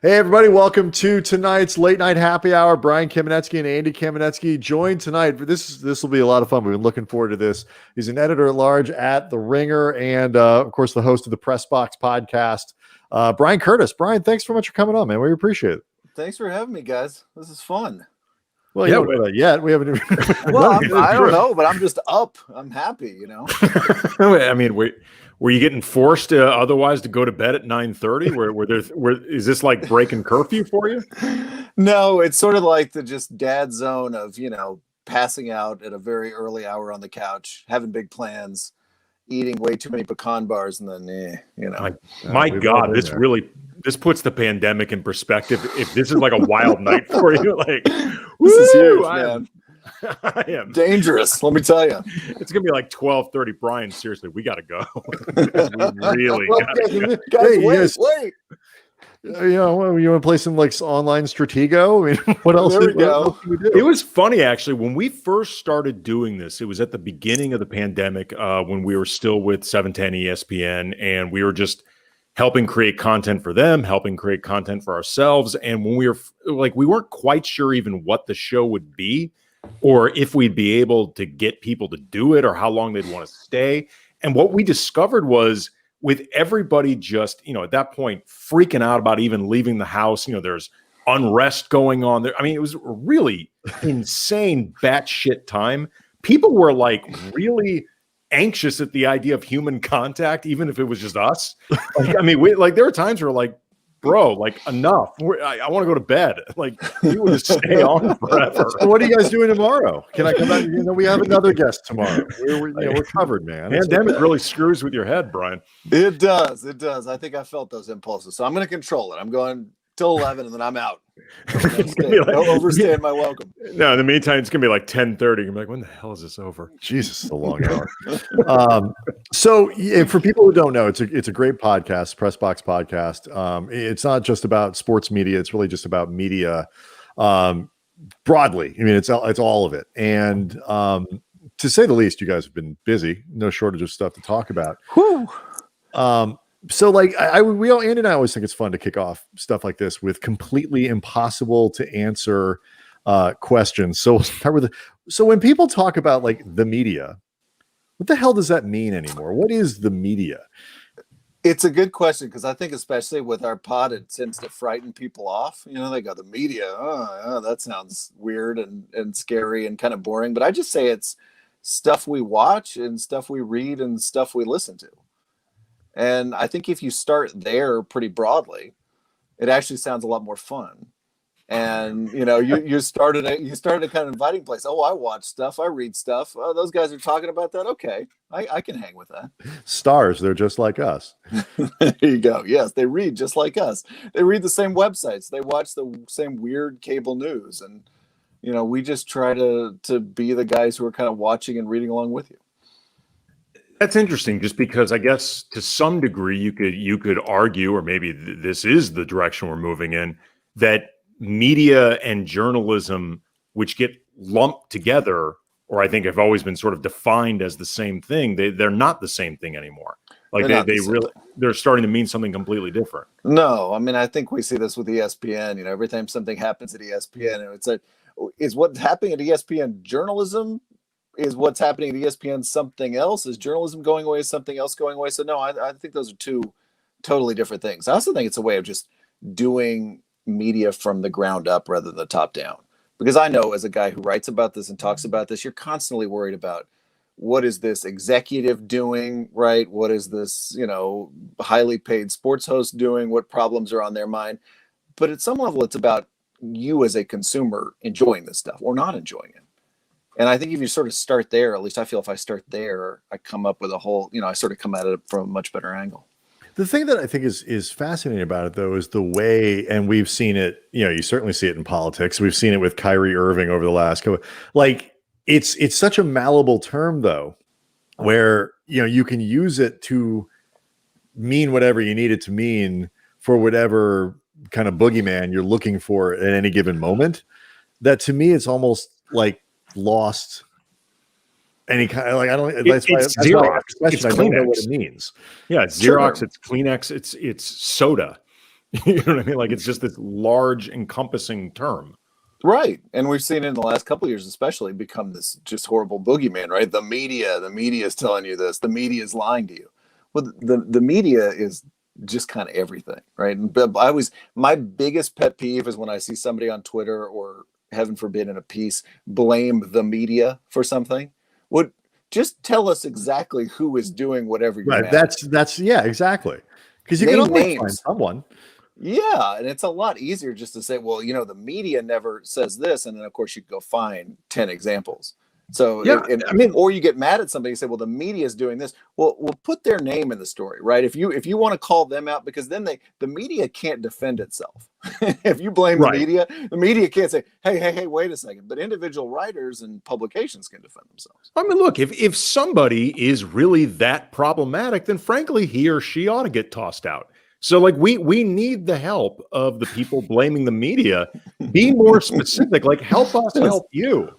Hey, everybody. Welcome to tonight's late night happy hour. Bryan Kamenetzky and Andy Kamenetzky joined tonight. This will be a lot of fun. We've been looking forward to this. He's an editor-at-large at The Ringer and, of course, the host of the Press Box podcast, Bryan Curtis. Bryan, thanks so much for coming on, man. We appreciate it. Thanks for having me, guys. This is fun. Well, you don't know that yet. We haven't even. Well, I don't know, but I'm just up. I'm happy, you know. I mean, were you getting forced otherwise to go to bed at 9:30? Is this like breaking curfew for you? No, it's sort of like the just dad zone of, passing out at a very early hour on the couch, having big plans, eating way too many pecan bars, and then, My God, this puts the pandemic in perspective. If this is like a wild night for you, like this is huge, man. I am dangerous. Let me tell you, it's gonna be like 12:30. Bryan, seriously, we gotta go. We really gotta go. Guys, wait. You want to play some like online Stratego? I mean, what else? There we go. It was funny actually when we first started doing this. It was at the beginning of the pandemic when we were still with 710 ESPN, and we were just helping create content for them, helping create content for ourselves. And when we weren't quite sure even what the show would be, or if we'd be able to get people to do it, or how long they'd want to stay. And what we discovered was, with everybody just, at that point, freaking out about even leaving the house, there's unrest going on there. I mean, it was a really insane batshit time. People were like really anxious at the idea of human contact, even if it was just us. There were times where like, bro, like enough. I want to go to bed. Like, you would just stay on forever. So what are you guys doing tomorrow? Can I come back? We have another guest tomorrow. We're covered, man. Pandemic really screws with your head, Bryan. It does. I think I felt those impulses, so I'm going to control it. I'm going till 11, and then I'm out. No overstaying my welcome. No, in the meantime, it's gonna be like 10:30. You're like, when the hell is this over? Jesus, it's a long hour. So for people who don't know, it's a great podcast, Press Box podcast. It's not just about sports media; it's really just about media broadly. I mean, it's all of it. And to say the least, you guys have been busy. No shortage of stuff to talk about. Whew. So like Andy and I always think it's fun to kick off stuff like this with completely impossible to answer questions. So we'll start with so when people talk about like the media, what the hell does that mean anymore? What is the media? It's a good question, because I think especially with our pod, it tends to frighten people off. They go, the media, that sounds weird and scary and kind of boring. But I just say it's stuff we watch and stuff we read and stuff we listen to. And I think if you start there pretty broadly, it actually sounds a lot more fun. And you started a kind of inviting place. Oh, I watch stuff, I read stuff. Oh, those guys are talking about that. Okay, I can hang with that. Stars, they're just like us. There you go. Yes, they read just like us. They read the same websites. They watch the same weird cable news, and we just try to be the guys who are kind of watching and reading along with you. That's interesting, just because I guess to some degree you could argue, or maybe this is the direction we're moving in, that media and journalism, which get lumped together, or I think have always been sort of defined as the same thing, they're not the same thing anymore. Like they're starting to mean something completely different. No, I mean, I think we see this with ESPN. Every time something happens at ESPN, it's like, is what's happening at ESPN journalism? Is what's happening at ESPN something else? Is journalism going away? Is something else going away? So no, I think those are two totally different things. I also think it's a way of just doing media from the ground up rather than the top down. Because I know, as a guy who writes about this and talks about this, you're constantly worried about, what is this executive doing, right? What is this, highly paid sports host doing? What problems are on their mind? But at some level, it's about you as a consumer enjoying this stuff or not enjoying it. And I think if you sort of start there, at least I feel if I start there, I come up with a whole, I sort of come at it from a much better angle. The thing that I think is fascinating about it, though, is the way, and we've seen it, you certainly see it in politics. We've seen it with Kyrie Irving over the last couple, it's such a malleable term, though, where, you can use it to mean whatever you need it to mean for whatever kind of boogeyman you're looking for at any given moment. That to me, it's almost like lost any kind of, I don't. That's Xerox. I don't know what it means. Yeah, it's Xerox. Sure. It's Kleenex. It's soda. You know what I mean? Like it's just this large encompassing term. Right. And we've seen it in the last couple of years, especially become this just horrible boogeyman, right? The media is telling you this. The media is lying to you. Well, the media is just kind of everything, right? And my biggest pet peeve is when I see somebody on Twitter or heaven forbid in a piece blame the media for something. Would just tell us exactly who is doing whatever you're Right. That's yeah, exactly. Because you Name can always names. find someone. Yeah, and it's a lot easier just to say, well, the media never says this, and then of course you go find 10 examples. So Yeah, I mean, or you get mad at somebody and say, well, the media is doing this. Well, we'll put their name in the story, right? If you want to call them out, because then the media can't defend itself. If you blame Right. the media can't say, hey, wait a second. But individual writers and publications can defend themselves. I mean, look, if somebody is really that problematic, then frankly, he or she ought to get tossed out. So like we need the help of the people blaming the media. Be more specific, like help us help you.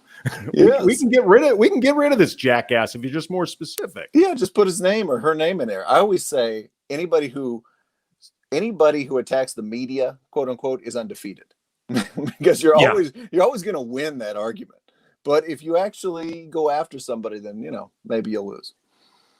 Yes. We can get rid of this jackass if you're just more specific. Yeah, just put his name or her name in there. I always say anybody who attacks the media, quote unquote, is undefeated. Because you're always going to win that argument. But if you actually go after somebody, then maybe you'll lose.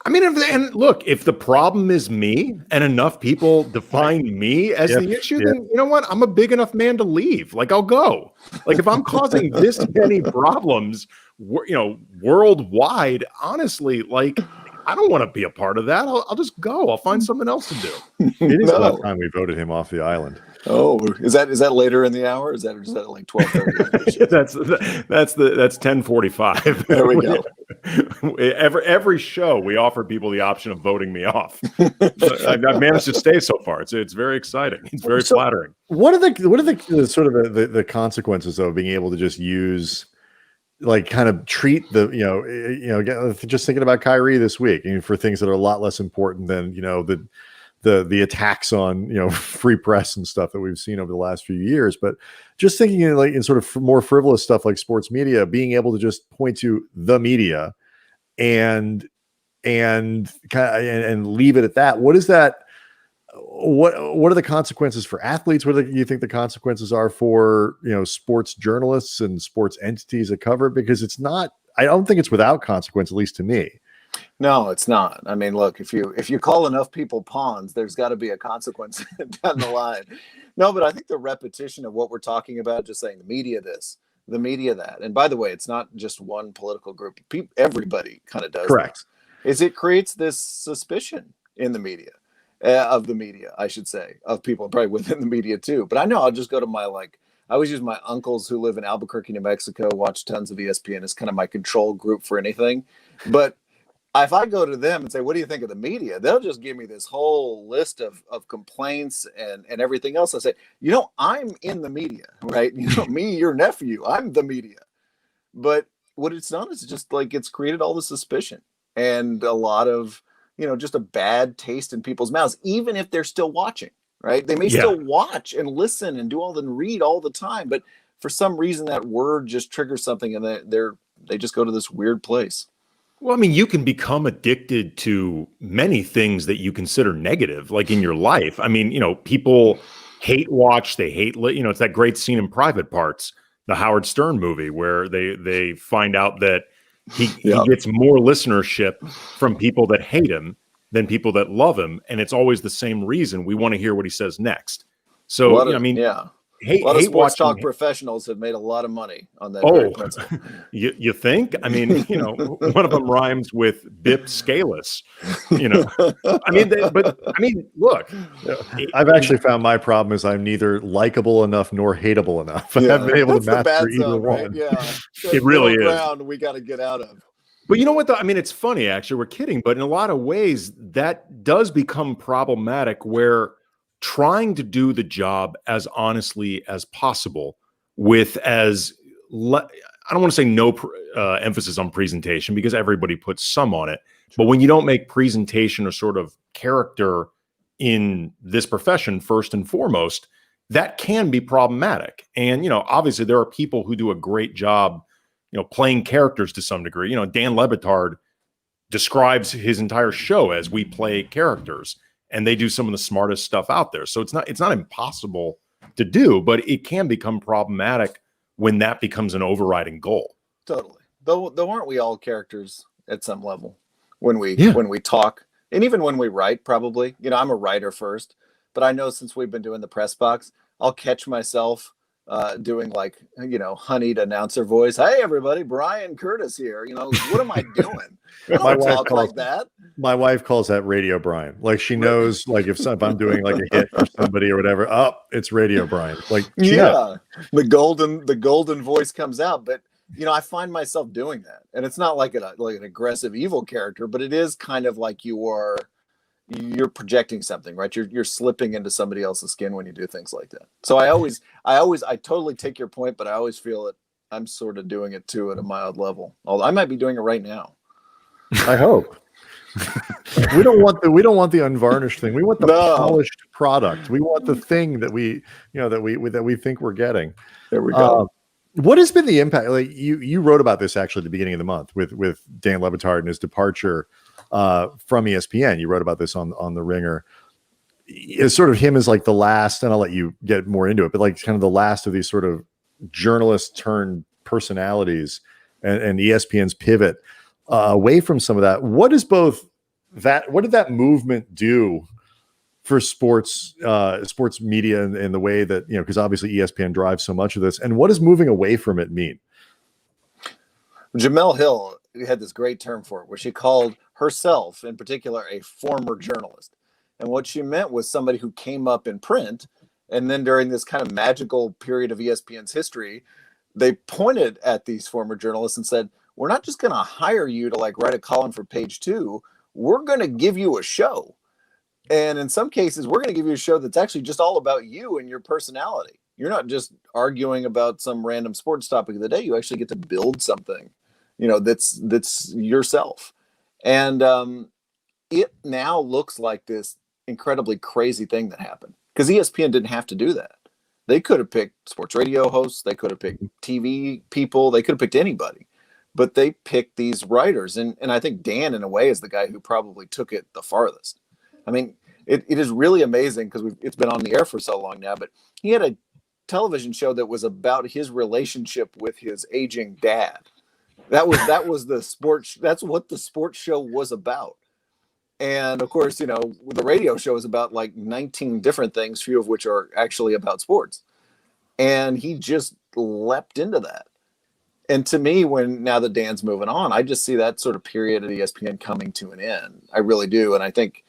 I mean, if the problem is me and enough people define me as the issue, then you know what? I'm a big enough man to leave. Like I'll go. Like if I'm causing this many problems, worldwide, honestly, like I don't want to be a part of that. I'll just go. I'll find something else to do. It is about time we voted him off the island. Oh, is that later in the hour? Is that like 12:30? that's 10:45. There we go. Every show we offer people the option of voting me off. I've managed to stay so far. It's very exciting. It's very flattering. What are the sort of the consequences of being able to just use, like, kind of treat just thinking about Kyrie this week, for things that are a lot less important than the attacks on free press and stuff that we've seen over the last few years, but just thinking in sort of more frivolous stuff like sports media, being able to just point to the media and leave it at that. What is that? What are the consequences for athletes? What do you think the consequences are for sports journalists and sports entities that cover it? Because I don't think it's without consequence, at least to me. No, it's not. I mean, look, if you call enough people pawns, there's got to be a consequence down the line. No, but I think the repetition of what we're talking about, just saying the media this, the media that, and by the way, it's not just one political group. Everybody kind of does. Correct. It creates this suspicion in the media, of the media, I should say, of people probably within the media too. But I know I'll just go to I always use my uncles who live in Albuquerque, New Mexico, watch tons of ESPN as kind of my control group for anything. But if I go to them and say, what do you think of the media? They'll just give me this whole list of complaints and everything else. I say, I'm in the media, right? Me, your nephew, I'm the media. But what it's done is just it's created all the suspicion and a lot of, just a bad taste in people's mouths, even if they're still watching, right? They may still watch and listen and do and read all the time. But for some reason, that word just triggers something and they just go to this weird place. Well, I mean, you can become addicted to many things that you consider negative, like in your life. I mean, people hate watch, they hate, it's that great scene in Private Parts, the Howard Stern movie, where they find out that he gets more listenership from people that hate him than people that love him. And it's always the same reason. We want to hear what he says next. So, a lot of sports talk professionals have made a lot of money on that. Oh, you think? I mean, one of them rhymes with Bip Scalus. Look. I've actually found my problem is I'm neither likable enough nor hateable enough. I haven't been able to master either one. Right? Yeah, it really is. We got to get out of. But you know what? It's funny. Actually, we're kidding, but in a lot of ways, that does become problematic. Where trying to do the job as honestly as possible with I don't want to say no emphasis on presentation, because everybody puts some on it. But when you don't make presentation a sort of character in this profession, first and foremost, that can be problematic. And, obviously there are people who do a great job, playing characters to some degree. Dan Le Batard describes his entire show as we play characters. and they do some of the smartest stuff out there. So it's not impossible to do, but it can become problematic when that becomes an overriding goal. Totally. Though aren't we all characters at some level when we talk, and even when we write? Probably. I'm a writer first, but I know since we've been doing the press box, I'll catch myself doing like honeyed announcer voice. Hey everybody, Bryan Curtis here. What am I doing? I don't talk like that. My wife calls that Radio Bryan. Like she knows, like if I'm doing like a hit for somebody or whatever, it's Radio Bryan. Like the golden voice comes out. But I find myself doing that, and it's not like an aggressive evil character, but it is kind of like you're projecting something, right? You're slipping into somebody else's skin when you do things like that. So I totally take your point, but I always feel that I'm sort of doing it too at a mild level. Although I might be doing it right now. I hope. we don't want the unvarnished thing. We want the polished product. We want the thing that we think we're getting. There we go. What has been the impact? Like you wrote about this actually at the beginning of the month with Dan Le Batard and his departure from ESPN. You wrote about this on The Ringer. It's sort of him as like the last, and I'll let you get more into it, but like kind of the last of these sort of journalists turned personalities, and ESPN's pivot away from some of that. What did that movement do for sports media and the way that, because obviously ESPN drives so much of this, and what does moving away from it mean? Jemele Hill had this great term for it, where she called herself in particular a former journalist. And what she meant was somebody who came up in print, and then during this kind of magical period of ESPN's history, they pointed at these former journalists and said, we're not just going to hire you to like write a column for Page 2, we're going to give you a show. And in some cases, we're going to give you a show that's actually just all about you and your personality. You're not just arguing about some random sports topic of the day. You actually get to build something, that's yourself. And it now looks like this incredibly crazy thing that happened, because ESPN didn't have to do that. They could have picked sports radio hosts. They could have picked TV people. They could have picked anybody. But they picked these writers. And I think Dan, in a way, is the guy who probably took it the farthest. I mean, it is really amazing, because it's been on the air for so long now, but he had a television show that was about his relationship with his aging dad. That was the sports. That's what the sports show was about. And of course, the radio show is about like 19 different things, few of which are actually about sports. And he just leapt into that. And to me, now that Dan's moving on, I just see that sort of period at ESPN coming to an end. I really do. And I think,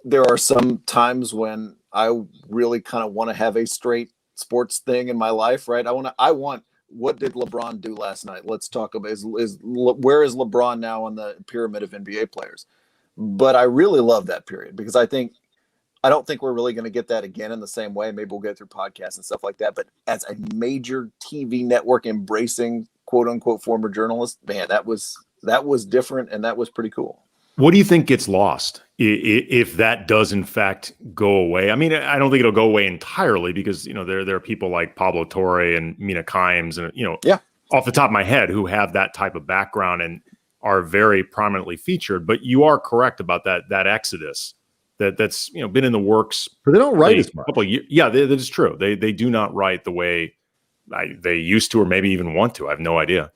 there are some times when I really kind of want to have a straight sports thing in my life, right? I want, what did LeBron do last night? Let's talk about where is LeBron now on the pyramid of NBA players? But I really love that period, because I don't think we're really going to get that again in the same way. Maybe we'll get through podcasts and stuff like that. But as a major TV network embracing quote unquote former journalist, man, that was different, and that was pretty cool. What do you think gets lost if that does in fact go away? I mean, I don't think it'll go away entirely, because there are people like Pablo Torre and Mina Kimes and off the top of my head who have that type of background and are very prominently featured. But you are correct about that exodus that's been in the works. But they don't write as much. Yeah, that is true. They do not write the way they used to, or maybe even want to. I have no idea.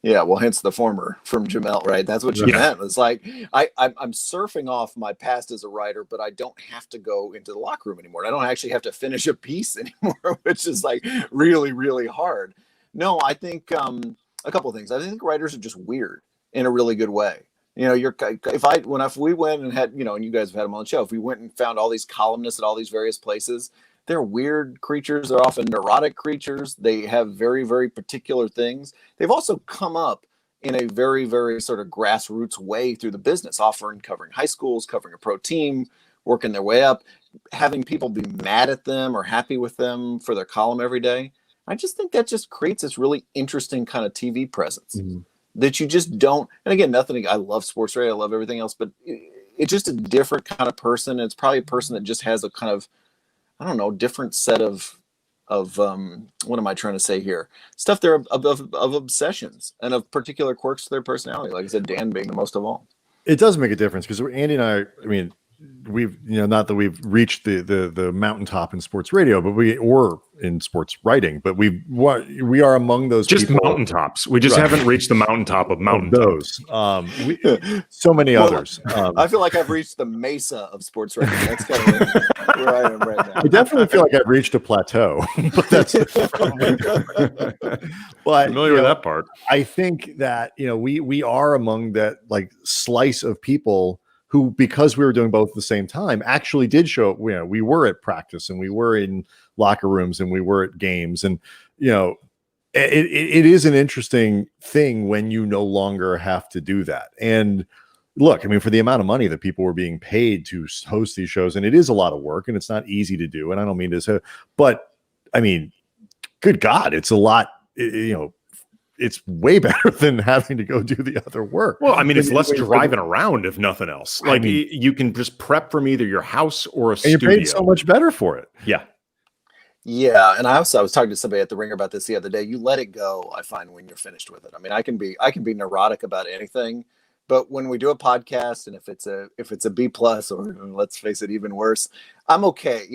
Yeah, well, hence the former from Jemele, right? That's what she meant. It's like I'm surfing off my past as a writer, but I don't have to go into the locker room anymore. I don't actually have to finish a piece anymore, which is like really, really hard. No, I think a couple of things. I think writers are just weird in a really good way. If we went and had, and you guys have had them on the show, if we went and found all these columnists at all these various places, they're weird creatures. They're often neurotic creatures. They have very, very particular things. They've also come up in a very, very sort of grassroots way through the business, covering high schools, covering a pro team, working their way up, having people be mad at them or happy with them for their column every day. I just think that just creates this really interesting kind of TV presence that you just don't. And again, I love sports radio. I love everything else, but it's just a different kind of person. It's probably a person that just has a kind of, I don't know, different set of what am I trying to say here? Stuff there of obsessions and of particular quirks to their personality. Like I said, Dan being the most of all. It does make a difference, because Andy and I mean, we've, not that we've reached the mountaintop in sports radio, but we or in sports writing, but we are among those just people. mountaintops. We just haven't reached the mountaintop of mountaintops. So many others. I feel like I've reached the mesa of sports writing. That's kind of where I am right now. I definitely feel like I've reached a plateau, but that's but Familiar with that part. I think that we are among that like slice of people who, because we were doing both at the same time, actually did show up. We were at practice and we were in locker rooms and we were at games, and it is an interesting thing when you no longer have to do that. And look, I mean, for the amount of money that people were being paid to host these shows, and it is a lot of work and it's not easy to do. And I don't mean to say, but I mean, good God, it's a lot, it's way better than having to go do the other work. Well, I mean, it's less driving around, if nothing else. Like, you can just prep from either your house or a studio. You're paid so much better for it. Yeah. Yeah, and I was talking to somebody at the Ringer about this the other day. You let it go, I find, when you're finished with it. I mean, I can be neurotic about anything, but when we do a podcast, and if it's a B plus, or let's face it, even worse, I'm okay.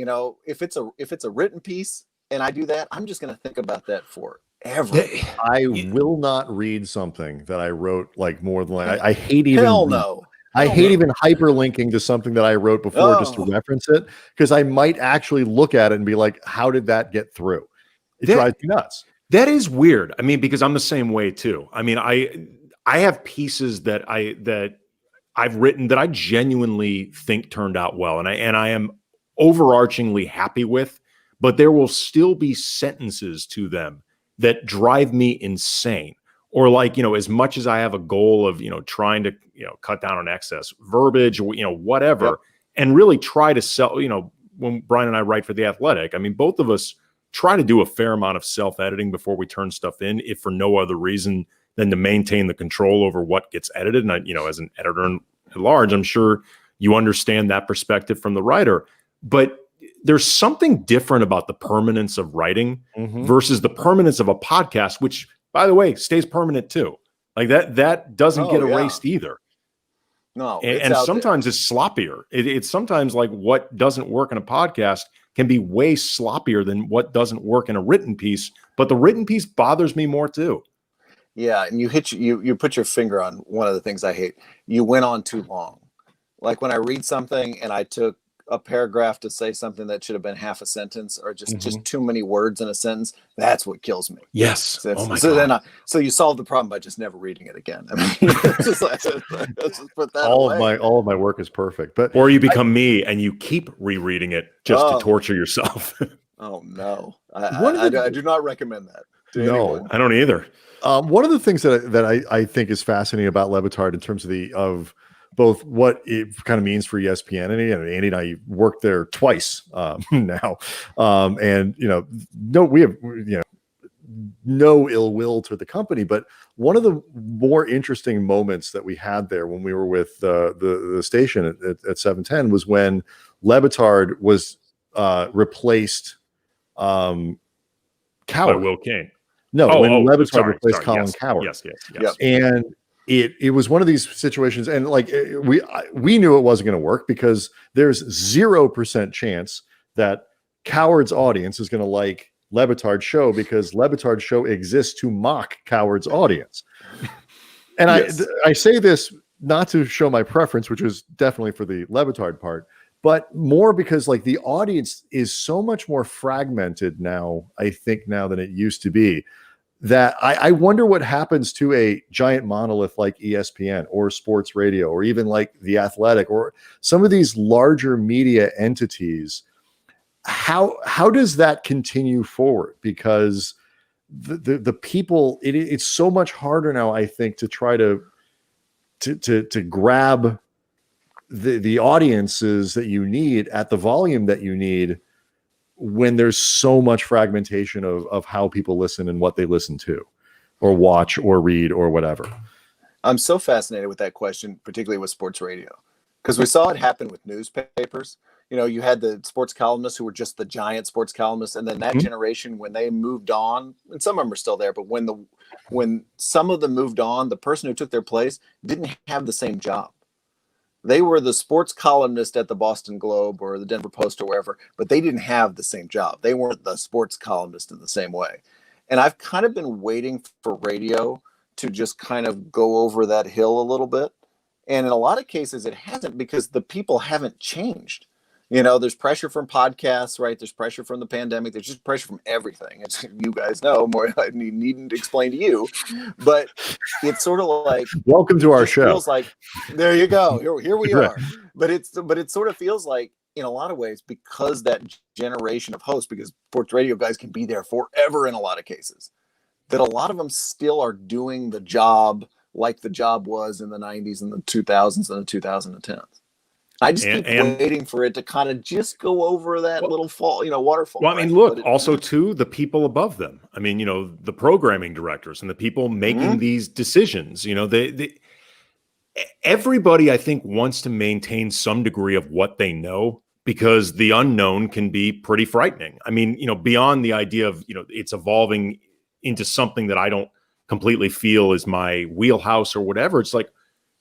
If it's a written piece and I do that, I'm just going to think about that forever. I will not read something that I wrote like more than I hate even. Hell no. I hate even hyperlinking to something that I wrote before just to reference it, because I might actually look at it and be like, how did that get through? It drives me nuts. That is weird. I mean, because I'm the same way too. I mean, I have pieces that I've written that I genuinely think turned out well, and I am overarchingly happy with, but there will still be sentences to them that drive me insane. Or like, as much as I have a goal of, trying to, cut down on excess verbiage, or, whatever, yep, and really try to sell, when Bryan and I write for The Athletic, I mean, both of us try to do a fair amount of self-editing before we turn stuff in, if for no other reason than to maintain the control over what gets edited. And I, as an editor at large, I'm sure you understand that perspective from the writer, but there's something different about the permanence of writing versus the permanence of a podcast, which, by the way, stays permanent too. Like that doesn't get erased either. No, and sometimes it's sloppier. It's sometimes like what doesn't work in a podcast can be way sloppier than what doesn't work in a written piece. But the written piece bothers me more too. Yeah, and you put your finger on one of the things I hate. You went on too long. Like when I read something and I took a paragraph to say something that should have been half a sentence, or just too many words in a sentence, that's what kills me. Yes. So so you solve the problem by just never reading it again. I mean, just put that away. All of my work is perfect, or you become me and you keep rereading it just to torture yourself. Oh no, I do not recommend that. No, I don't either. One of the things that I think is fascinating about Le Batard in terms of both what it kind of means for ESPN, and Andy and I worked there twice now, and we have no ill will to the company, but one of the more interesting moments that we had there when we were with the station at 710 was when Le Batard was replaced Coward. By Will King. No, when Le Batard replaced Colin Coward. Yes. Yep. And it was one of these situations, and like we knew it wasn't going to work, because there's 0% chance that Coward's audience is going to like Le Batard's show, because Le Batard's show exists to mock Coward's audience. And yes, I say this not to show my preference, which is definitely for the Le Batard part, but more because like the audience is so much more fragmented now, I think, now than it used to be, that I wonder what happens to a giant monolith like ESPN or sports radio, or even like The Athletic, or some of these larger media entities. How does that continue forward? Because the people, it's so much harder now, I think, to try to grab the audiences that you need at the volume that you need, when there's so much fragmentation of how people listen and what they listen to or watch or read or whatever. I'm so fascinated with that question, particularly with sports radio, because we saw it happen with newspapers. You had the sports columnists who were just the giant sports columnists, and then that generation, when they moved on, and some of them are still there, but when some of them moved on, the person who took their place didn't have the same job. They were the sports columnist at the Boston Globe or the Denver Post or wherever, but they didn't have the same job. They weren't the sports columnist in the same way. And I've kind of been waiting for radio to just kind of go over that hill a little bit. And in a lot of cases, it hasn't, because the people haven't changed. There's pressure from podcasts, right? There's pressure from the pandemic. There's just pressure from everything. You guys know more. I needn't explain to you, but it's sort of like, welcome to our show. Feels like, there you go. Here we are. But it sort of feels like, in a lot of ways, because that generation of hosts, because sports radio guys can be there forever in a lot of cases, that a lot of them still are doing the job like the job was in the 90s and the 2000s and the 2010s. I just keep waiting for it to kind of just go over that little waterfall. Well, I mean, look, also too, the people above them. I mean, the programming directors and the people making these decisions, everybody, I think, wants to maintain some degree of what they know, because the unknown can be pretty frightening. I mean, beyond the idea of, it's evolving into something that I don't completely feel is my wheelhouse or whatever. It's like,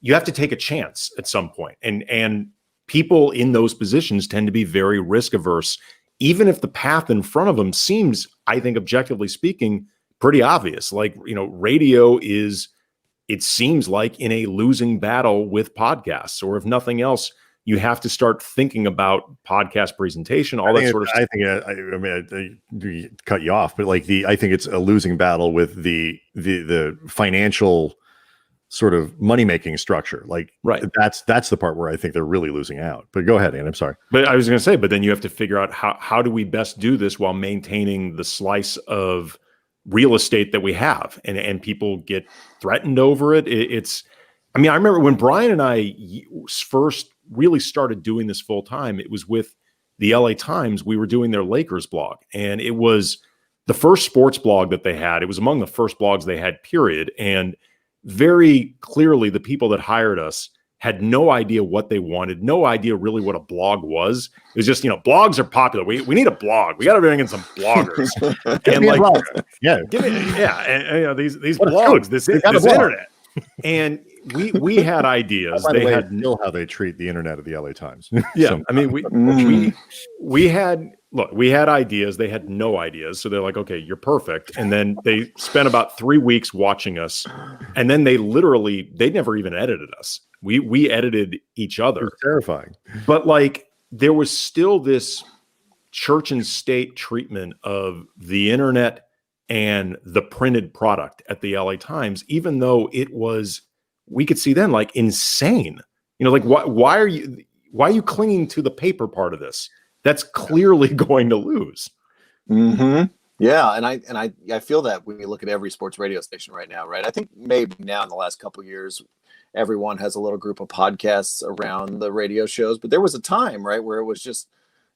you have to take a chance at some point. And people in those positions tend to be very risk averse, even if the path in front of them seems, I think, objectively speaking, pretty obvious. Like, radio is, it seems like, in a losing battle with podcasts, or if nothing else, you have to start thinking about podcast presentation, all that sort of stuff. I cut you off, but I think it's a losing battle with the financial sort of money-making structure. Right. That's the part where I think they're really losing out. But go ahead, Ann, I'm sorry. But I was going to say, but then you have to figure out how do we best do this while maintaining the slice of real estate that we have, and people get threatened over it. I remember when Bryan and I first really started doing this full time, it was with the LA Times. We were doing their Lakers blog, and it was the first sports blog that they had. It was among the first blogs they had, period. And very clearly, the people that hired us had no idea what they wanted, no idea really what a blog was. It was just, blogs are popular. We need a blog. We got to bring in some bloggers. These blogs, this internet. And we had ideas. They had how they treat the internet of the LA Times. Yeah, we had ideas. They had no ideas. So they're like, okay, you're perfect. And then they spent about 3 weeks watching us, and then they never even edited us. We edited each other. It's terrifying. But there was still this church and state treatment of the internet and the printed product at the LA Times, even though it was, we could see then, insane. Why are you clinging to the paper part of this? That's clearly going to lose. Mm-hmm. Yeah, and I feel that when you look at every sports radio station right now, right? I think maybe now in the last couple of years, everyone has a little group of podcasts around the radio shows. But there was a time, right, where it was just,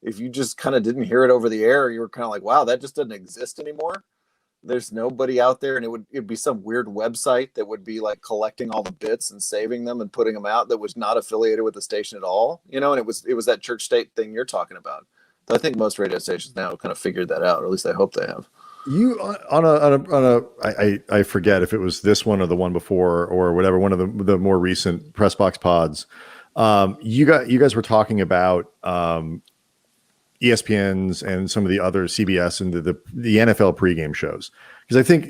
if you just kind of didn't hear it over the air, you were kind of like, wow, that just doesn't exist anymore. There's nobody out there, and it'd be some weird website that would be collecting all the bits and saving them and putting them out that was not affiliated with the station at all, and it was that church state thing you're talking about. But I think most radio stations now kind of figured that out, or at least I hope they have. You I forget if it was this one or the one before or whatever, one of the more recent Press Box pods. You guys were talking about ESPN's and some of the other CBS and the NFL pregame shows, because I think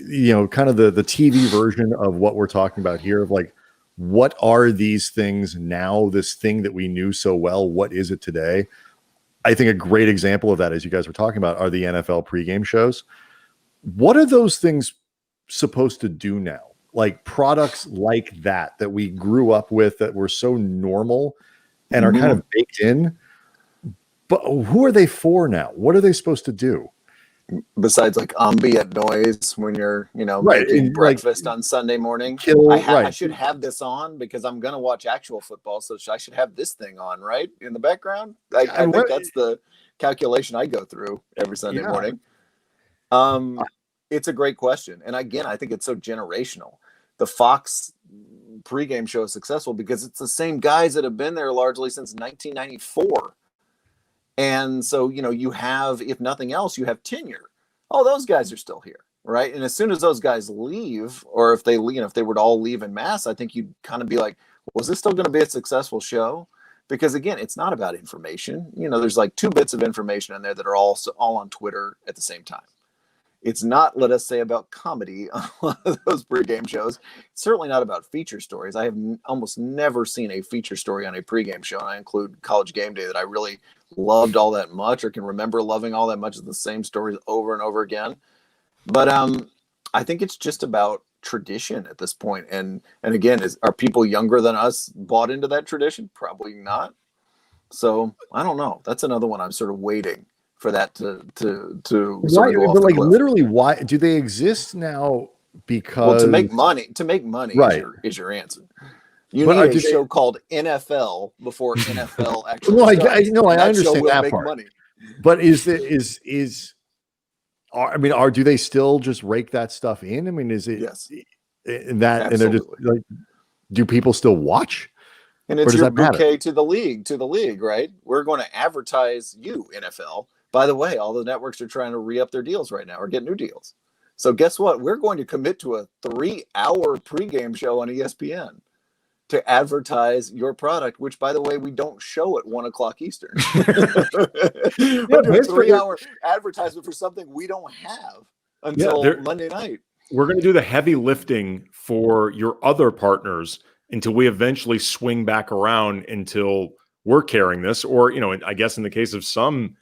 kind of the TV version of what we're talking about here, of what are these things now, this thing that we knew so well, what is it today? I think a great example of that, as you guys were talking about, are the NFL pregame shows. What are those things supposed to do now? Products like that we grew up with, that were so normal and are kind of baked in. But who are they for now? What are they supposed to do? Besides ambient noise when you're, making breakfast on Sunday morning. I should have this on because I'm going to watch actual football. So I should have this thing on, right, in the background. I think that's the calculation I go through every Sunday morning. It's a great question. And again, I think it's so generational. The Fox pregame show is successful because it's the same guys that have been there largely since 1994. And so, you have, if nothing else, you have tenure. Oh, those guys are still here, right? And as soon as those guys leave, or if they were to all leave en masse, I think you'd kind of be like, Was this still going to be a successful show? Because again, it's not about information. There's like 2 bits of information in there that are all on Twitter at the same time. It's not, let us say, about comedy on a lot of those pregame shows. It's certainly not about feature stories. I have almost never seen a feature story on a pregame show, and I include College Game Day that I really loved all that much, or can remember loving all that much of the same stories over and over again. But I think it's just about tradition at this point. And again, are people younger than us bought into that tradition? Probably not. So I don't know. That's another one I'm sort of waiting for that to sort of go off the cliff. Literally, why do they exist now? Because to make money right. is your answer. You need a show called NFL before NFL actually starts. I understand that part. Money. But do they still just rake that stuff in? I mean, is it yes. And they're just like, do people still watch? And it's your bouquet to the league, right? We're going to advertise you, NFL. By the way, all the networks are trying to re-up their deals right now or get new deals. So guess what? We're going to commit to a 3-hour pregame show on ESPN to advertise your product, which, by the way, we don't show at 1:00 Eastern. We're doing a 3-hour advertisement for something we don't have until Monday night. We're going to do the heavy lifting for your other partners until we eventually swing back around until we're carrying this, or I guess in the case of some,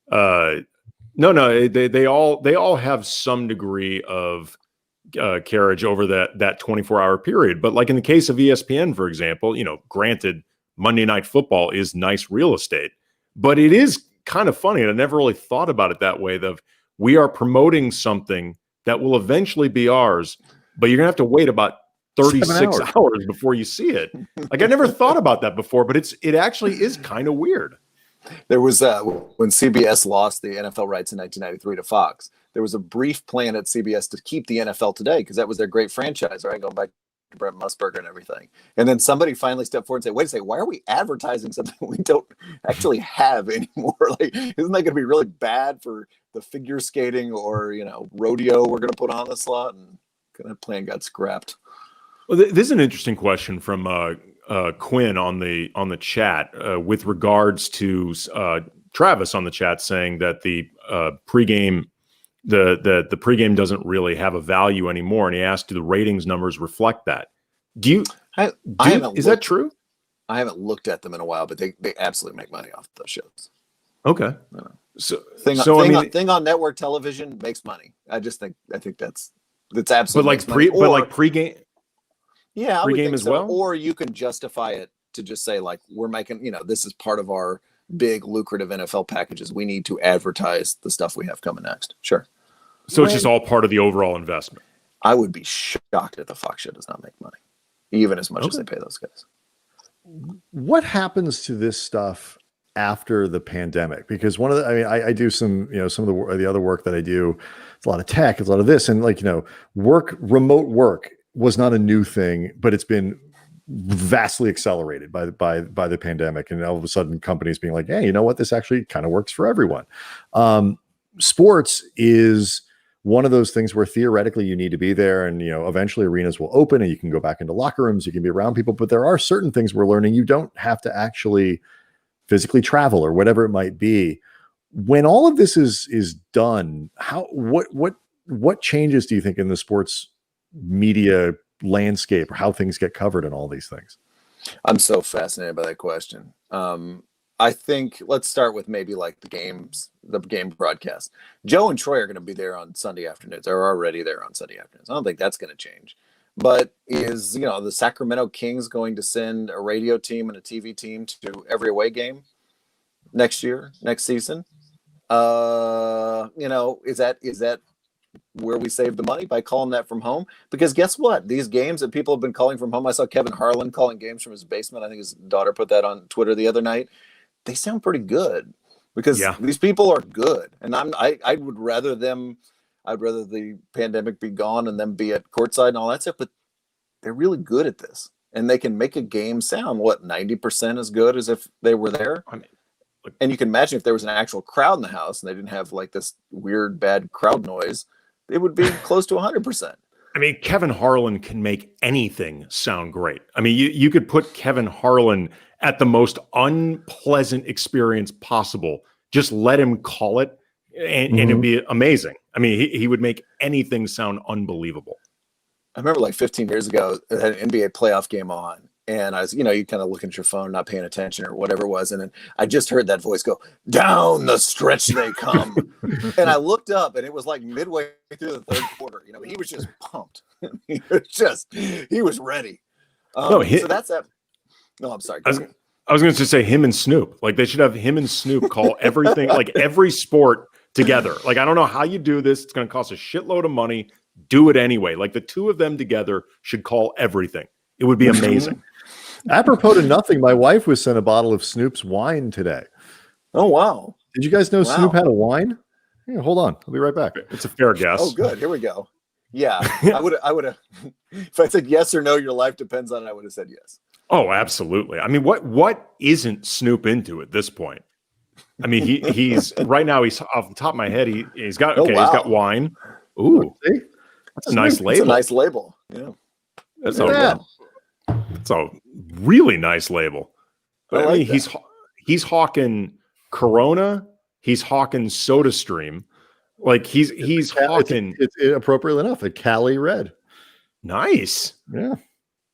they all have some degree of carriage over that 24-hour period. But like in the case of ESPN, for example, granted, Monday Night Football is nice real estate, but it is kind of funny, and I never really thought about it that way. That we are promoting something that will eventually be ours, but you're gonna have to wait about 36 hours before you see it. Like, I never thought about that before, but it actually is kind of weird. There was when CBS lost the NFL rights in 1993 to Fox, there was a brief plan at CBS to keep the NFL today because that was their great franchise, right? Going back to Brent Musburger and everything. And then somebody finally stepped forward and said, wait a second, why are we advertising something we don't actually have anymore? Like, isn't that going to be really bad for the figure skating or, rodeo we're going to put on the slot? And that plan got scrapped. Well, this is an interesting question from Quinn on the chat with regards to Travis on the chat saying that the pregame the pregame doesn't really have a value anymore, and he asked, do the ratings numbers reflect that? Is that true? I haven't looked at them in a while, but they absolutely make money off those shows. Okay. So thing on network television makes money. I think that's absolutely. But pregame. Yeah, pregame as well. Or you can justify it to just say, like, we're making, this is part of our big lucrative NFL packages. We need to advertise the stuff we have coming next. Sure. So it's just all part of the overall investment. I would be shocked if the Fox show does not make money, even as much as they pay those guys. What happens to this stuff after the pandemic? Because I do some of the other work that I do, it's a lot of tech, it's a lot of this, and remote work was not a new thing, but it's been vastly accelerated by the pandemic, and all of a sudden companies being like, hey, you know what, this actually kind of works for everyone. Sports is one of those things where theoretically you need to be there, and eventually arenas will open and you can go back into locker rooms, you can be around people, but there are certain things we're learning you don't have to actually physically travel or whatever it might be. When all of this is done, what changes do you think in the sports media landscape, or how things get covered and all these things? I'm so fascinated by that question. I think let's start with maybe like the game broadcast. Joe and Troy are going to be there on Sunday afternoons. They're already there on Sunday afternoons. I don't think that's going to change. But is the Sacramento Kings going to send a radio team and a TV team to every away game next season? Is that where we save the money by calling that from home? Because guess what? These games that people have been calling from home, I saw Kevin Harlan calling games from his basement. I think his daughter put that on Twitter the other night. They sound pretty good because these people are good. And I'd rather the pandemic be gone and them be at courtside and all that stuff, but they're really good at this. And they can make a game sound 90% as good as if they were there. And you can imagine if there was an actual crowd in the house and they didn't have like this weird bad crowd noise, it would be close to 100%. I mean, Kevin Harlan can make anything sound great. I mean, you could put Kevin Harlan at the most unpleasant experience possible. Just let him call it, and it'd be amazing. I mean, he would make anything sound unbelievable. I remember like 15 years ago, I had an NBA playoff game on, and I was, you kind of looking at your phone, not paying attention or whatever it was. And then I just heard that voice go, "Down the stretch they come." And I looked up, and it was like midway through the third quarter. He was just pumped. he was ready. So that's that. No, I'm sorry. I was going to say him and Snoop. Like, they should have him and Snoop call everything, like every sport together. Like, I don't know how you do this. It's going to cost a shitload of money. Do it anyway. Like, the two of them together should call everything. It would be amazing. Apropos to nothing, my wife was sent a bottle of Snoop's wine today. Oh, wow. Did you guys know Snoop had a wine? Yeah, hold on. I'll be right back. It's a fair guess. Oh, good. Here we go. Yeah. I would have, if I said yes or no, your life depends on it, I would have said yes. Oh, absolutely. I mean, what isn't Snoop into at this point? I mean, he's right now, he's off the top of my head, he's got he's got wine. Ooh. See? That's a nice label. It's a nice label. Yeah. That's a really nice label. But I mean, he's hawking Corona, he's hawking SodaStream. Like he's hawking. It's appropriately enough, a Cali Red. Nice. Yeah.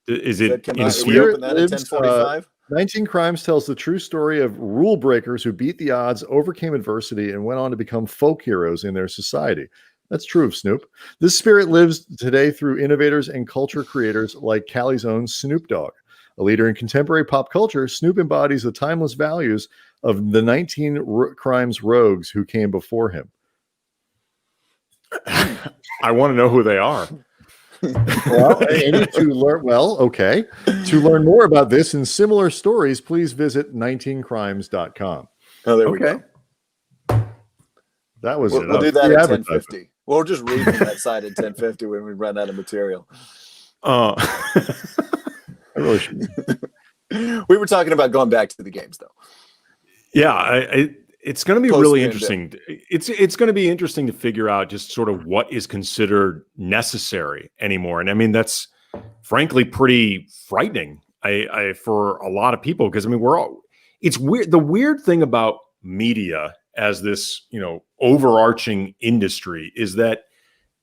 Is it in Spirit? That at 10:45? 19 Crimes tells the true story of rule breakers who beat the odds, overcame adversity, and went on to become folk heroes in their society. That's true of Snoop. This spirit lives today through innovators and culture creators like Cali's own Snoop Dogg. A leader in contemporary pop culture, Snoop embodies the timeless values of the 19 Crimes rogues who came before him. I want to know who they are. Well, to learn more about this and similar stories, please visit 19crimes.com. Oh, there we go. That was we'll do that at 10:50. We'll just read from that side at 10:50 when we run out of material. I really should. We were talking about going back to the games, though. Yeah, it's going to be really interesting. It's going to be interesting to figure out just sort of what is considered necessary anymore. And I mean, that's frankly pretty frightening for a lot of people, because I mean, it's weird. The weird thing about media as this, overarching industry is that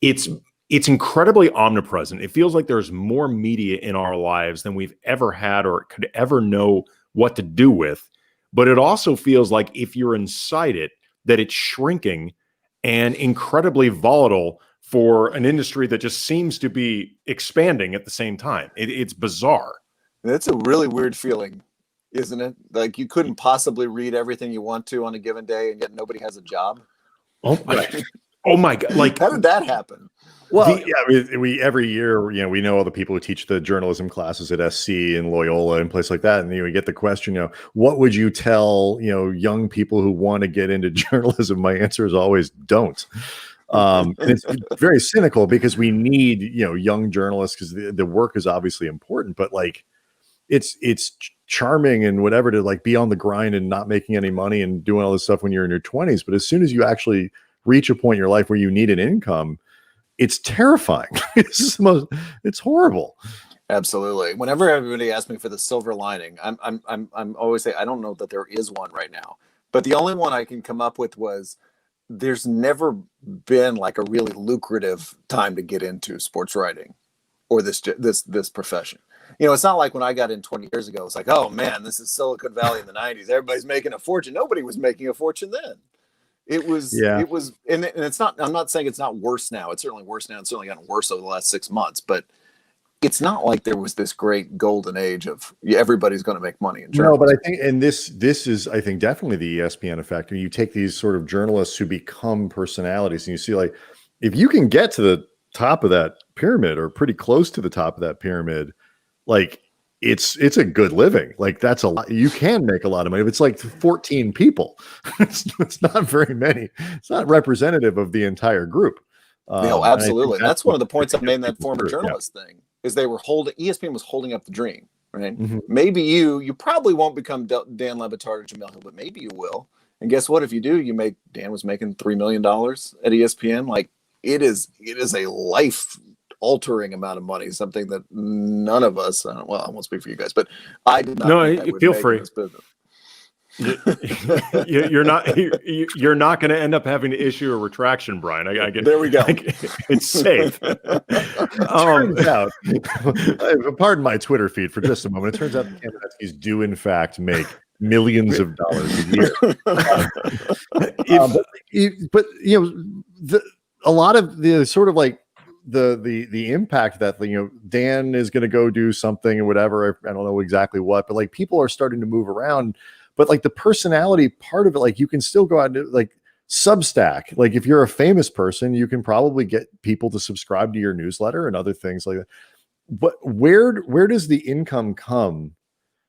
it's incredibly omnipresent. It feels like there's more media in our lives than we've ever had or could ever know what to do with. But it also feels like if you're inside it, that it's shrinking and incredibly volatile for an industry that just seems to be expanding at the same time. It's bizarre. It's a really weird feeling, isn't it? Like you couldn't possibly read everything you want to on a given day, and yet nobody has a job. Oh my God! Like, how did that happen? Well, we every year, we know all the people who teach the journalism classes at SC and Loyola and places like that, and we get the question, what would you tell, young people who want to get into journalism? My answer is always don't. And it's very cynical because we need, young journalists because the work is obviously important, but like, it's charming and whatever to like be on the grind and not making any money and doing all this stuff when you're in your 20s. But as soon as you actually reach a point in your life where you need an income, it's terrifying. It's horrible. Absolutely. Whenever everybody asks me for the silver lining, I'm always saying I don't know that there is one right now. But the only one I can come up with was there's never been like a really lucrative time to get into sports writing or this profession. It's not like when I got in 20 years ago, it's like, oh man, this is Silicon Valley in the 90s. Everybody's making a fortune. Nobody was making a fortune then. It was, and it's not, I'm not saying it's not worse now. It's certainly worse now. It's certainly gotten worse over the last 6 months, but it's not like there was this great golden age of everybody's going to make money in journalism. No, but I think, and this is, I think, definitely the ESPN effect. You take these sort of journalists who become personalities, and you see, like, if you can get to the top of that pyramid or pretty close to the top of that pyramid, like it's a good living. Like that's a lot. You can make a lot of money. If it's like 14 people, it's not very many. It's not representative of the entire group. No, absolutely. That's one of the points I made in that former journalist thing is they were ESPN was holding up the dream, right? Mm-hmm. Maybe you probably won't become Dan Le Batard or Jamel Hill, but maybe you will. And guess what? If you do, Dan was making $3 million at ESPN. Like it is a life altering amount of money, something that none of us, well, I won't speak for you guys, but I did not. No, think I would feel make free. in this business. You're not going to end up having to issue a retraction, Brian. I get, there we go. It's safe. Turns out, pardon my Twitter feed for just a moment. It turns out the Kamenetzkys do in fact make millions of dollars a year. But a lot of the sort of like the impact that Dan is going to go do something or whatever. I don't know exactly what, but like people are starting to move around. But like the personality part of it, like you can still go out and do, like Substack. Like if you're a famous person, you can probably get people to subscribe to your newsletter and other things like that. But where does the income come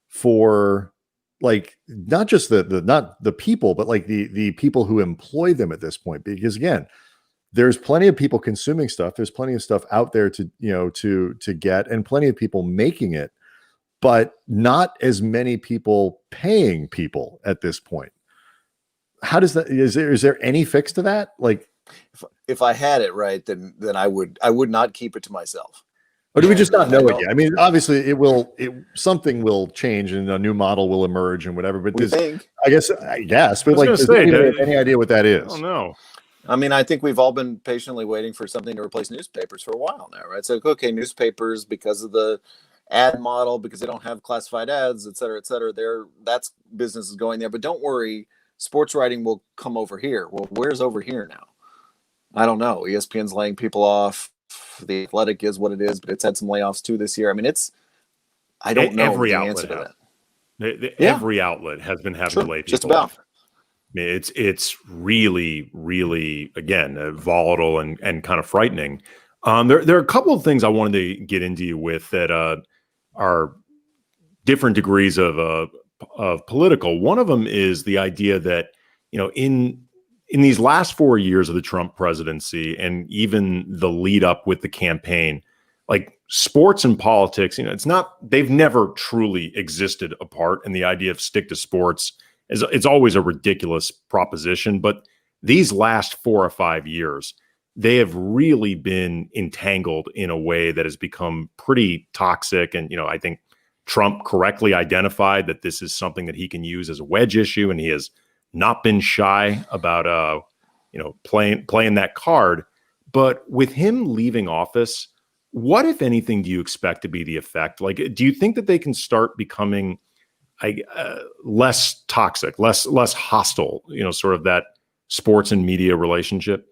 for like not just not the people, but like the people who employ them at this point? Because again, there's plenty of people consuming stuff. There's plenty of stuff out there to get, and plenty of people making it, but not as many people paying people at this point. How does that, is there any fix to that? Like if I had it right, then I would not keep it to myself. Or do we just not know it yet? I mean, obviously something will change and a new model will emerge and whatever, but I guess, but like, does anybody have any idea what that is? I don't know. I mean, I think we've all been patiently waiting for something to replace newspapers for a while now, right? So, okay, newspapers, because of the ad model, because they don't have classified ads, et cetera, that's business is going there. But don't worry, sports writing will come over here. Well, where's over here now? I don't know. ESPN's laying people off. The Athletic is what it is, but it's had some layoffs too this year. I mean, I don't know every the outlet answer to that. Every outlet has been having to lay people just about off. I mean, it's really, really, again, volatile and kind of frightening. There are a couple of things I wanted to get into you with that are different degrees of political. One of them is the idea that, in these last 4 years of the Trump presidency and even the lead up with the campaign, like sports and politics, they've never truly existed apart. And the idea of stick to sports it's always a ridiculous proposition. But these last 4 or 5 years, they have really been entangled in a way that has become pretty toxic. And, I think Trump correctly identified that this is something that he can use as a wedge issue. And he has not been shy about, playing that card. But with him leaving office, what, if anything, do you expect to be the effect? Like, do you think that they can start becoming less toxic, less hostile, sort of that sports and media relationship?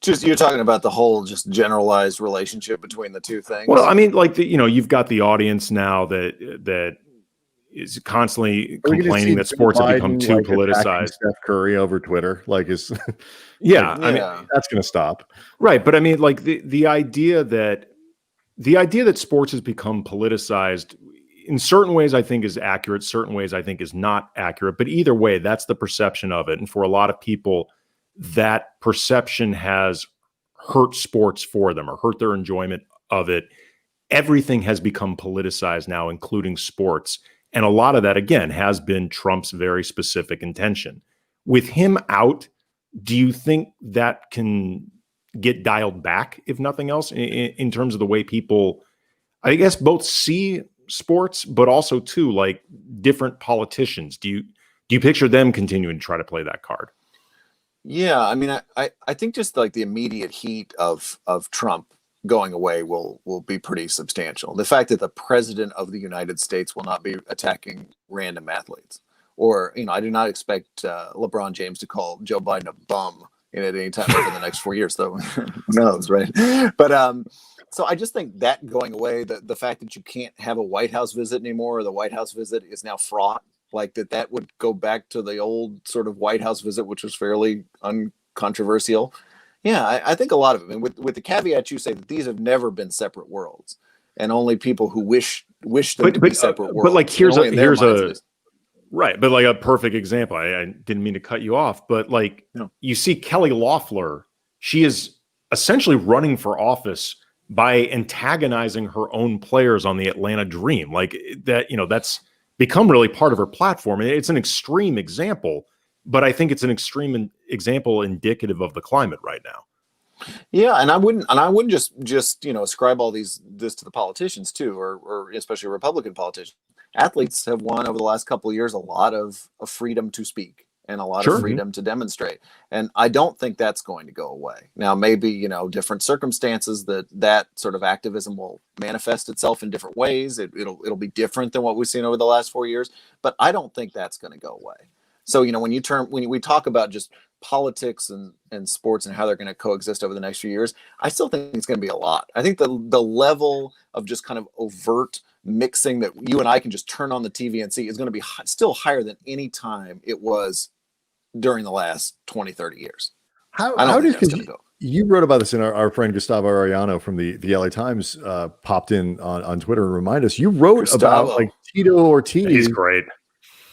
Just you're talking about the whole just generalized relationship between the two things. Well, I mean, like you've got the audience now that is constantly complaining that sports have become too politicized. Steph Curry over Twitter, like is yeah, I mean that's going to stop, right? But I mean, like the idea that sports has become politicized in certain ways, I think is accurate. Certain ways, I think is not accurate. But either way, that's the perception of it, and for a lot of people, that perception has hurt sports for them or hurt their enjoyment of it. Everything has become politicized now, including sports. And a lot of that, again, has been Trump's very specific intention. With him out, do you think that can get dialed back, if nothing else, in terms of the way people, I guess, both see sports, but also, too, like different politicians? Do you picture them continuing to try to play that card? Yeah, I mean, I think just like the immediate heat of Trump going away will be pretty substantial. The fact that the president of the United States will not be attacking random athletes, or I do not expect LeBron James to call Joe Biden a bum at any time over the next 4 years, though. Who knows, right? But so I just think that going away, the fact that you can't have a White House visit anymore, or the White House visit is now fraught, like that would go back to the old sort of White House visit, which was fairly uncontroversial. Yeah, I think a lot of it. And with the caveat you say that these have never been separate worlds, and only people who wish them to be separate worlds. But like here's a right, but like a perfect example. I didn't mean to cut you off, but like you see Kelly Loeffler, she is essentially running for office by antagonizing her own players on the Atlanta Dream. Like that, that's become really part of her platform. And it's an extreme example, but I think it's an extreme example indicative of the climate right now. Yeah, and I wouldn't just ascribe all this to the politicians too, or especially Republican politicians. Athletes have won over the last couple of years a lot of freedom to speak and a lot of Sure. freedom to demonstrate, and I don't think that's going to go away. Now, maybe different circumstances that sort of activism will manifest itself in different ways. It'll be different than what we've seen over the last 4 years, but I don't think that's going to go away. So when we talk about just politics and sports and how they're going to coexist over the next few years, I still think it's going to be a lot. I think the level of just kind of overt mixing that you and I can just turn on the TV and see is going to be still higher than any time it was during the last 20, 30 years. How did you wrote about this, and our friend Gustavo Arellano from the LA Times popped in on Twitter and reminded us. You wrote Gustavo. about like Tito Ortiz. He's great.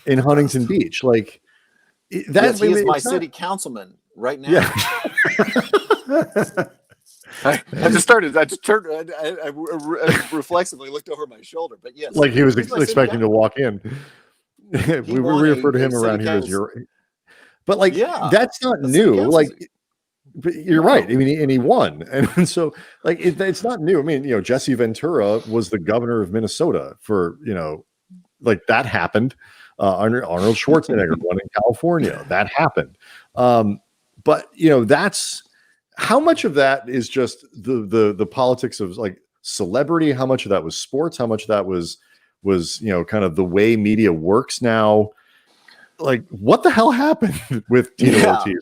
In Huntington Beach, like that. Yes, he is my city councilman right now. Yeah. I just turned. I reflexively looked over my shoulder, but yes, like he was expecting to walk in. we refer to him around here as your. But like, that's not new. Like, but you're right. I mean, and he won, and so like it's not new. I mean, Jesse Ventura was the governor of Minnesota for like that happened. Arnold Schwarzenegger won in California. That happened. But that's how much of that is just the politics of like celebrity. How much of that was sports? How much of that was kind of the way media works now? Like, what the hell happened with Tito Ortiz?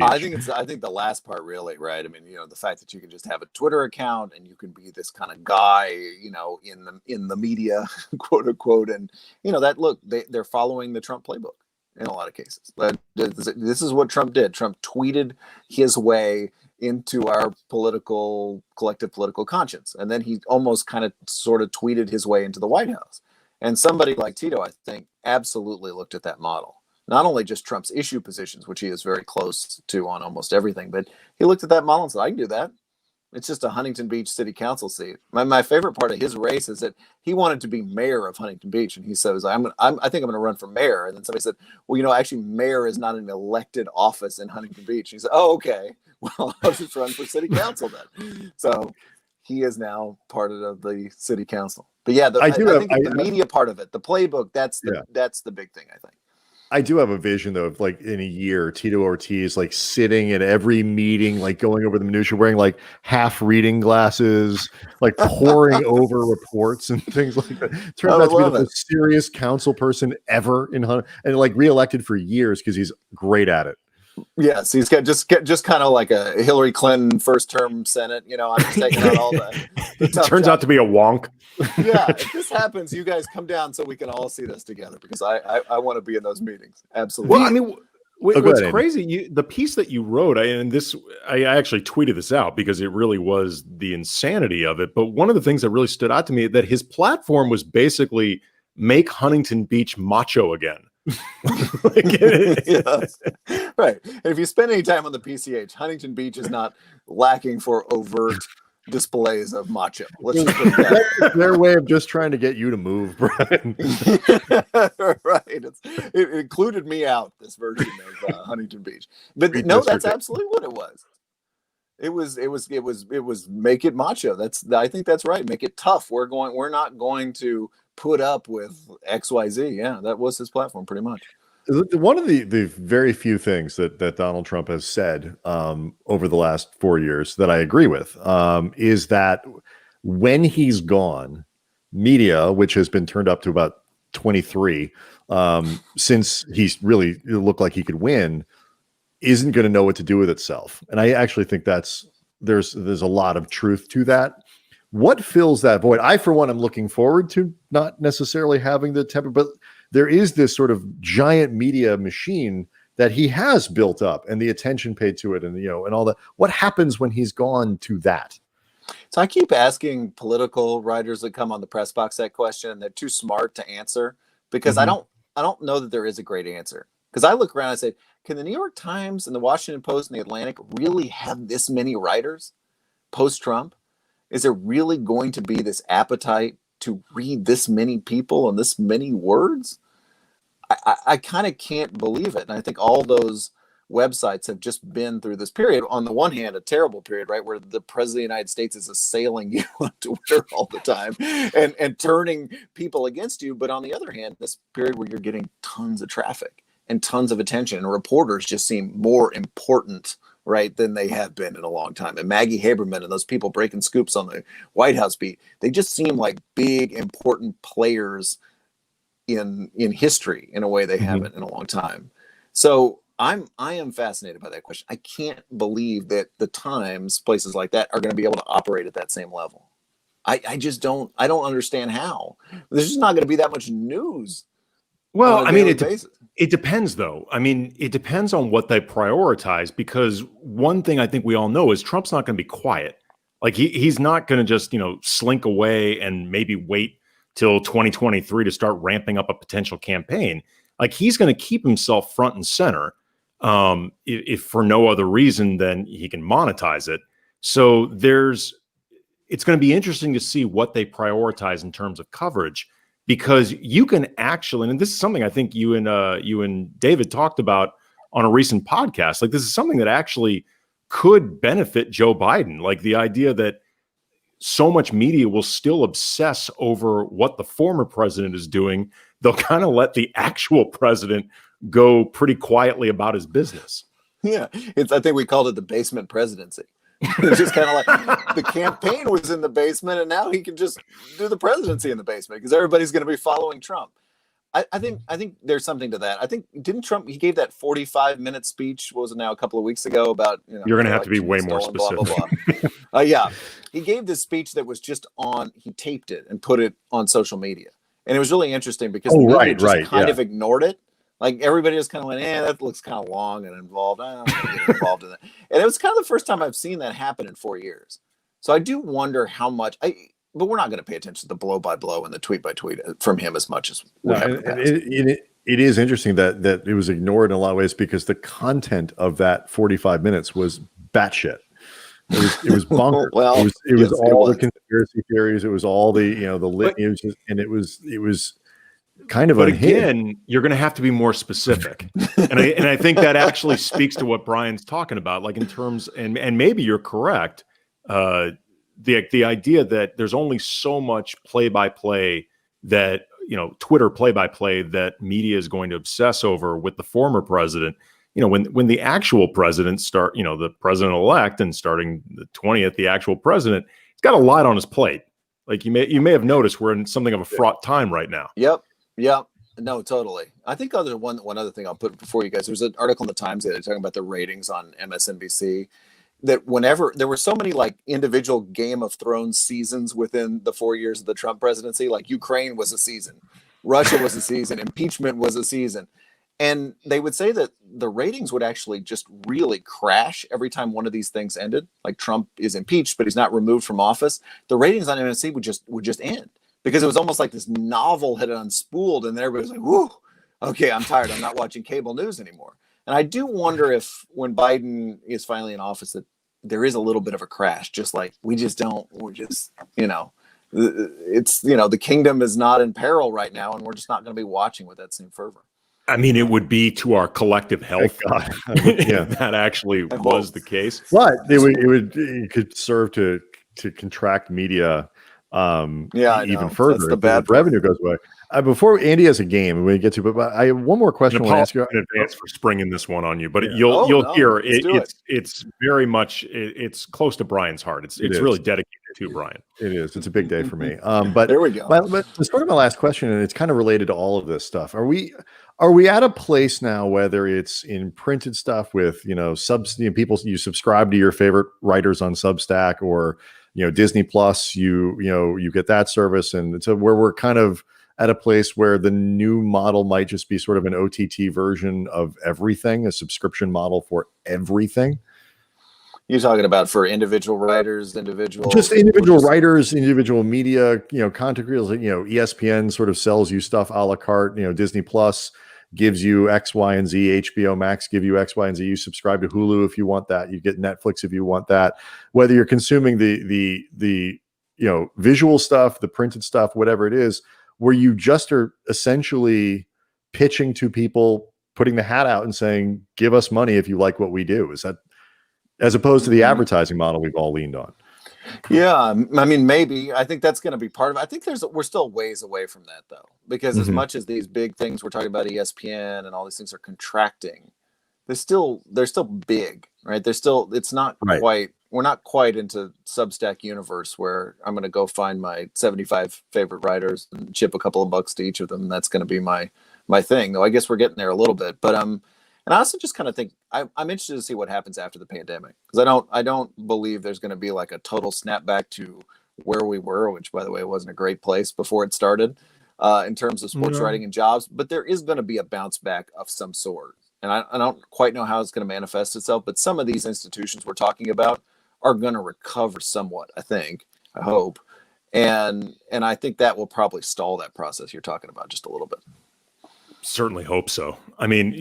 I think the last part really, right? I mean, the fact that you can just have a Twitter account and you can be this kind of guy, in the media, quote unquote, and they're following the Trump playbook in a lot of cases. This is what Trump did. Trump tweeted his way into our collective political conscience, and then he almost kind of sort of tweeted his way into the White House. And somebody like Tito, I think, absolutely looked at that model. Not only just Trump's issue positions, which he is very close to on almost everything, but he looked at that model and said, I can do that. It's just a Huntington Beach city council seat. My favorite part of his race is that he wanted to be mayor of Huntington Beach. And he says, I think I'm going to run for mayor. And then somebody said, well, actually, mayor is not an elected office in Huntington Beach. He said, oh, okay. Well, I'll just run for city council then. So he is now part of the city council. But yeah, I think the media part of it, the playbook, that's the big thing, I think. I do have a vision though of like in a year, Tito Ortiz like sitting at every meeting, like going over the minutia, wearing like half reading glasses, like poring over reports and things like that. Turns out to be the most serious council person ever and like reelected for years because he's great at it. Yes, he's got just kind of like a Hillary Clinton first term Senate. I'm just taking out all the tough turns out to be a wonk. Yeah, if this happens, you guys come down so we can all see this together because I want to be in those meetings. Absolutely. Well, I mean, what's crazy, the piece that you wrote, I actually tweeted this out because it really was the insanity of it. But one of the things that really stood out to me that his platform was basically make Huntington Beach macho again. Yes. Right. And if you spend any time on the PCH, Huntington Beach is not lacking for overt displays of macho. Let's just put it that. That's their way of just trying to get you to move, Brian. Right. It included me out, this version of Huntington Beach. But no, that's absolutely what it was. It was make it macho. I think that's right. Make it tough. We're not going to put up with XYZ. Yeah, that was his platform pretty much. One of the very few things that Donald Trump has said over the last 4 years that I agree with is that when he's gone, media, which has been turned up to about 23 since he's really looked like he could win, isn't going to know what to do with itself. And I actually think there's a lot of truth to that. What fills that void? I, for one, am looking forward to not necessarily having the temper, but there is this sort of giant media machine that he has built up and the attention paid to it and, and all that. What happens when he's gone to that? So I keep asking political writers that come on the press box that question, and they're too smart to answer because I don't know that there is a great answer. Because I look around and say, can the New York Times and the Washington Post and the Atlantic really have this many writers post-Trump? Is there really going to be this appetite to read this many people and this many words? I kind of can't believe it. And I think all those websites have just been through this period. On the one hand, a terrible period, right, where the president of the United States is assailing you on Twitter all the time and turning people against you. But on the other hand, this period where you're getting tons of traffic and tons of attention, and reporters just seem more important, right, than they have been in a long time. And Maggie Haberman and those people breaking scoops on the White House beat, they just seem like big, important players in history in a way they haven't in a long time. So I am fascinated by that question. I can't believe that the Times, places like that, are going to be able to operate at that same level. I just don't understand how. There's just not going to be that much news. Well, I mean, it depends, though. I mean, it depends on what they prioritize, because one thing I think we all know is Trump's not going to be quiet. Like he's not going to just, slink away and maybe wait till 2023 to start ramping up a potential campaign. Like he's going to keep himself front and center, if for no other reason than he can monetize it. So it's going to be interesting to see what they prioritize in terms of coverage. Because you can actually, and this is something I think you and David talked about on a recent podcast, like this is something that actually could benefit Joe Biden. Like the idea that so much media will still obsess over what the former president is doing, they'll kind of let the actual president go pretty quietly about his business. Yeah, I think we called it the basement presidency. It's just kind of like the campaign was in the basement, and now he can just do the presidency in the basement because everybody's going to be following Trump. I think there's something to that. I think didn't Trump, he gave that 45-minute speech, what was it now, a couple of weeks ago about you're going to have to be way more specific. Blah, blah, blah. Yeah, he gave this speech that was just he taped it and put it on social media, and it was really interesting because the media just kind of ignored it. Like everybody was kind of like, that looks kind of long and involved. I don't want to get involved in that. And it was kind of the first time I've seen that happen in 4 years. So I do wonder how much. But we're not going to pay attention to the blow by blow and the tweet by tweet from him as much as we have in the past. It is interesting that it was ignored in a lot of ways because the content of that 45 minutes was batshit. It was bonkers. Well, it was all the conspiracy theories. It was all the the lit news, and it was kind of. But again, you're going to have to be more specific, and I think that actually speaks to what Brian's talking about. Like in terms, and maybe you're correct. The idea that there's only so much play-by-play that Twitter play-by-play that media is going to obsess over with the former president. When the actual president the president-elect, and starting the 20th, the actual president, he's got a lot on his plate. Like you may have noticed, we're in something of a fraught time right now. Yep. No, totally. I think one other thing I'll put before you guys. There was an article in the Times that talking about the ratings on MSNBC. That whenever there were so many like individual Game of Thrones seasons within the 4 years of the Trump presidency, like Ukraine was a season, Russia was a season, impeachment was a season. And they would say that the ratings would actually just really crash every time one of these things ended. Like Trump is impeached, but he's not removed from office. The ratings on MSNBC would just end because it was almost like this novel had unspooled, and everybody was like, "Whoo, okay, I'm tired. I'm not watching cable news anymore." And I do wonder if when Biden is finally in office that there is a little bit of a crash, just like the kingdom is not in peril right now, and we're just not going to be watching with that same fervor. I mean, it would be to our collective health if that actually was the case. But it could serve to contract media even further. That's the bad revenue goes away. Before Andy has a game, we get to, but I have one more question. I want to ask you in advance for springing this one on you, but you'll hear it's very much it's close to Brian's heart. It's really dedicated to Brian. It is. It's a big day for me. But there we go. But sort of my last question, and it's kind of related to all of this stuff. Are we at a place now, whether it's in printed stuff with people, you subscribe to your favorite writers on Substack, or Disney Plus, you get that service, and so where we're kind of at a place where the new model might just be sort of an OTT version of everything, a subscription model for everything. You're talking about for individual writers, individual writers, individual media, content creators. ESPN sort of sells you stuff a la carte. Disney Plus gives you X, Y, and Z. HBO Max give you X, Y, and Z. You subscribe to Hulu if you want that. You get Netflix if you want that. Whether you're consuming the visual stuff, the printed stuff, whatever it is, where you just are essentially pitching to people putting the hat out and saying, give us money if you like what we do. Is that, as opposed to the advertising model we've all leaned on? Yeah, I mean, maybe. I think that's going to be part of it. I think we're still ways away from that, though, because as much as these big things we're talking about, ESPN and all these things are contracting, they're still big, right? It's not quite. We're not quite into Substack universe where I'm going to go find my 75 favorite writers and chip a couple of bucks to each of them. That's going to be my thing, though. I guess we're getting there a little bit, but and I also just kind of think I'm interested to see what happens after the pandemic, because I don't believe there's going to be like a total snapback to where we were, which, by the way, wasn't a great place before it started in terms of sports writing and jobs. But there is going to be a bounce back of some sort, and I don't quite know how it's going to manifest itself. But some of these institutions we're talking about are going to recover somewhat. I hope, and I think that will probably stall that process you're talking about just a little bit. Certainly hope so. I mean,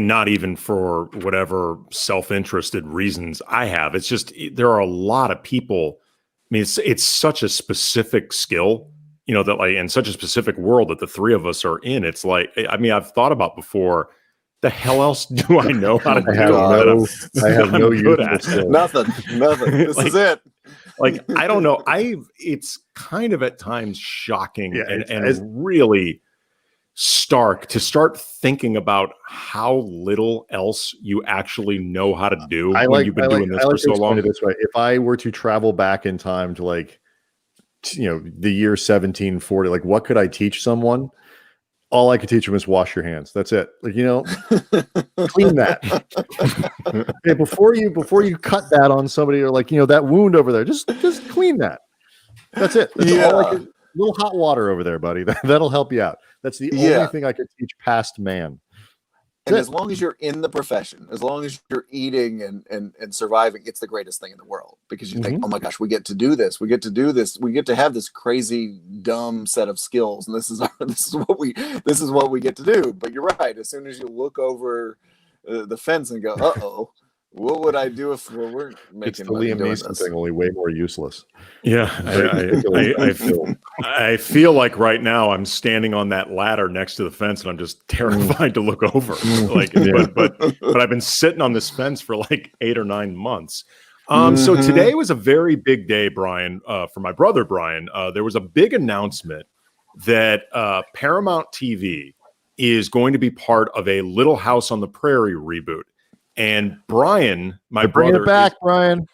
not even for whatever self-interested reasons I have. It's just, there are a lot of people. I mean, it's such a specific skill, that like, in such a specific world that the three of us are in. It's like, I mean, I've thought about before, the hell else do I know how to do? I have no useful skill. Nothing. This is it. Like, I don't know. It's kind of at times shocking and really stark to start thinking about how little else you actually know how to do when you've been doing this for so long. This way. If I were to travel back in time to the year 1740, like, what could I teach someone? All I could teach them is wash your hands. That's it. Like, clean that. Okay, before you cut that on somebody, or that wound over there, just clean that. That's it. That's all I could. Little hot water over there, buddy. That'll help you out. That's the only thing I could teach past man. And as long as you're in the profession, as long as you're eating and surviving, it's the greatest thing in the world, because you think, oh my gosh, we get to do this. We get to do this. We get to have this crazy, dumb set of skills. And this is what we get to do. But you're right. As soon as you look over the fence and go, uh-oh, what would I do if we weren't making money doing this? It's the Liam Neeson thing, only way more useless. Yeah, I feel like right now I'm standing on that ladder next to the fence, and I'm just terrified to look over. But I've been sitting on this fence for like 8 or 9 months. So today was a very big day, Brian, for my brother Brian. There was a big announcement that Paramount TV is going to be part of a Little House on the Prairie reboot. And Brian, my brother, bring it back, Brian.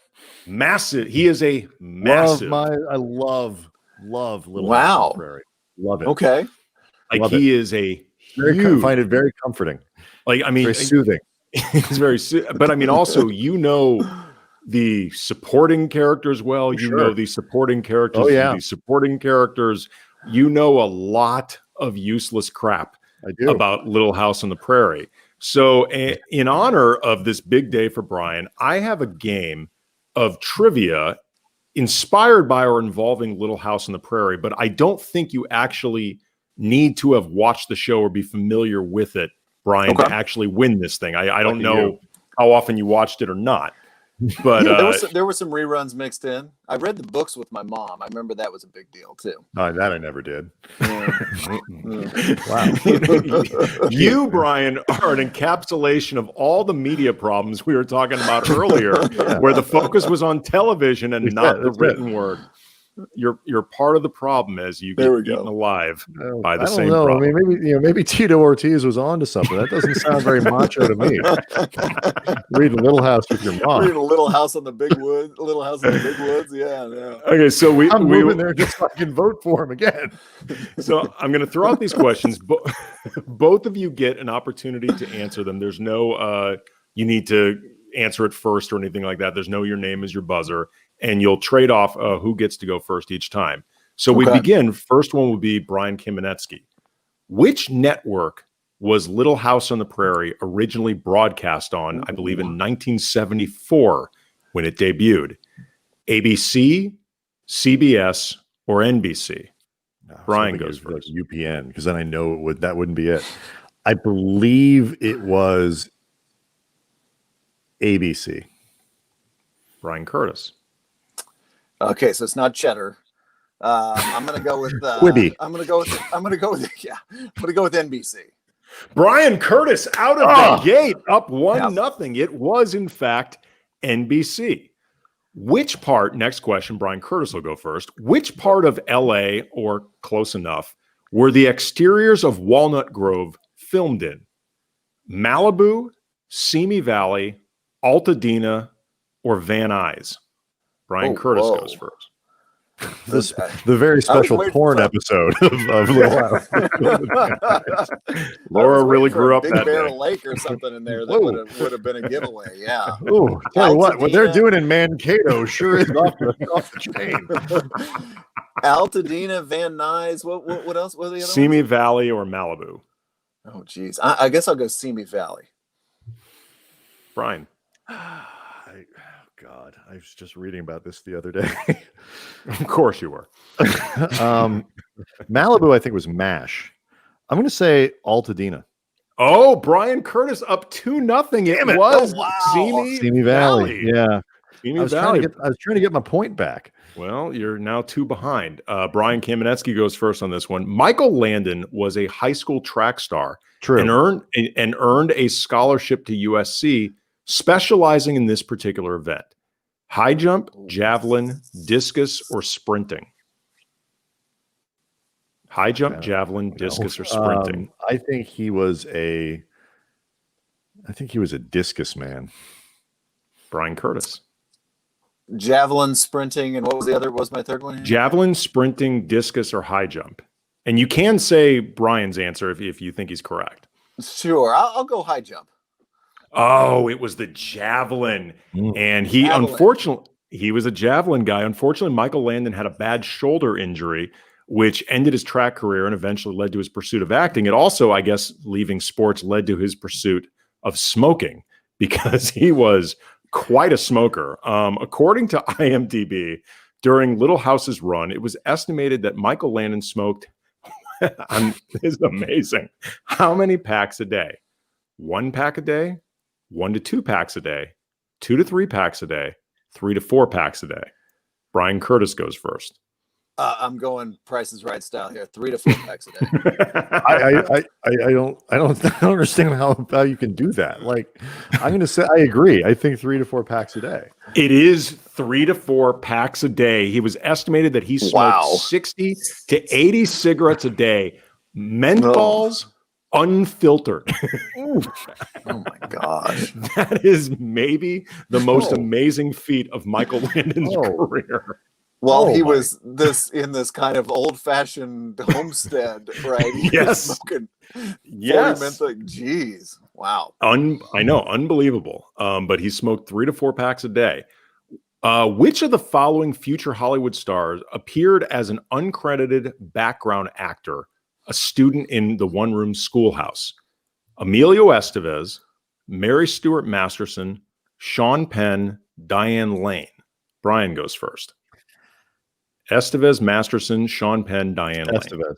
Massive. He is a massive. I love Little House on the Prairie. Love it. Okay. Like, he is a huge. Find it very comforting. Like, I mean, very soothing. It's very but I mean, also, the supporting characters well. You know the supporting characters. Oh, yeah. The supporting characters. A lot of useless crap about Little House on the Prairie. So in honor of this big day for Brian, I have a game of trivia inspired by or involving Little House on the Prairie, but I don't think you actually need to have watched the show or be familiar with it, Brian, to actually win this thing. I don't know how often you watched it or not. But there were some reruns mixed in. I read the books with my mom. I remember that was a big deal too. That I never did. Wow. You, Brian, are an encapsulation of all the media problems we were talking about earlier, where the focus was on television and not the written word. You're part of the problem as you get eaten alive by the same problem. I mean, maybe Tito Ortiz was on to something. That doesn't sound very macho to me. Reading Little House with your mom. Reading Little House on the Big Woods. Little House in the Big Woods. Yeah. Okay, so I'm moving there just so I can vote for him again. So I'm going to throw out these questions. Both of you get an opportunity to answer them. There's no you need to answer it first or anything like that. There's no your name is your buzzer. And you'll trade off who gets to go first each time. So we begin. First one will be Bryan Kamenetzky. Which network was Little House on the Prairie originally broadcast on, I believe, in 1974 when it debuted? ABC, CBS, or NBC? Brian goes first. UPN, because then I know that wouldn't be it. I believe it was ABC. Bryan Curtis. Okay, so it's not Cheddar. I'm gonna go with Quibi. I'm gonna go with NBC. Bryan Curtis out of the gate, up 1-0. It was, in fact, NBC. Which part, next question, Bryan Curtis will go first. Which part of LA, or close enough, were the exteriors of Walnut Grove filmed in? Malibu, Simi Valley, Altadena, or Van Nuys? Bryan Curtis goes first. The very special porn episode of Little House. Laura really grew up Big that Bear day. Lake or something in there that would have been a giveaway. Yeah. Oh, tell you what they're doing in Mankato sure is off the chain. Altadena, Van Nuys. What else? What are the other Simi ones? Valley or Malibu? Oh, geez. I guess I'll go Simi Valley. Brian. God, I was just reading about this the other day. Of course you were. Malibu, I think, was MASH. I'm going to say Altadena. Oh, Bryan Curtis up 2-0. It was Simi Valley. Yeah. Simi I was Valley. trying to get my point back. Well, you're now 2 behind. Brian Kamenetzky goes first on this one. Michael Landon was a high school track star. True. And earned a scholarship to USC, specializing in this particular event: high jump, javelin, discus, or sprinting. High jump, javelin, discus, or sprinting. I think he was a discus man. Bryan Curtis. Javelin, sprinting, and what was the other? What was my third one? Javelin, sprinting, discus, or high jump. And you can say Brian's answer if you think he's correct. Sure, I'll go high jump. Oh, it was the javelin. And unfortunately, he was a javelin guy. Unfortunately, Michael Landon had a bad shoulder injury, which ended his track career and eventually led to his pursuit of acting. It also, I guess, leaving sports led to his pursuit of smoking, because he was quite a smoker. According to IMDb, during Little House's run, it was estimated that Michael Landon smoked, this is amazing, how many packs a day? 1 pack a day, 1 to 2 packs a day, 2 to 3 packs a day, 3 to 4 packs a day. Bryan Curtis goes first. I'm going Price is Right style here. 3 to 4 packs a day. I don't understand how you can do that. Like, I'm going to say I agree. I think 3 to 4 packs a day. It is 3 to 4 packs a day. He was estimated that he smoked 60 to 80 cigarettes a day, menthols, unfiltered. Oh my gosh. That is maybe the most amazing feat of Michael Landon's career. Well, he was in this kind of old-fashioned homestead, right? Yes. Smoking 40 Yes. Jeez. Wow. I know, unbelievable. But he smoked 3 to 4 packs a day. Which of the following future Hollywood stars appeared as an uncredited background actor, a student in the one-room schoolhouse? Emilio Estevez, Mary Stuart Masterson, Sean Penn, Diane Lane. Brian goes first. Estevez, Masterson, Sean Penn, Diane Lane. Estevez.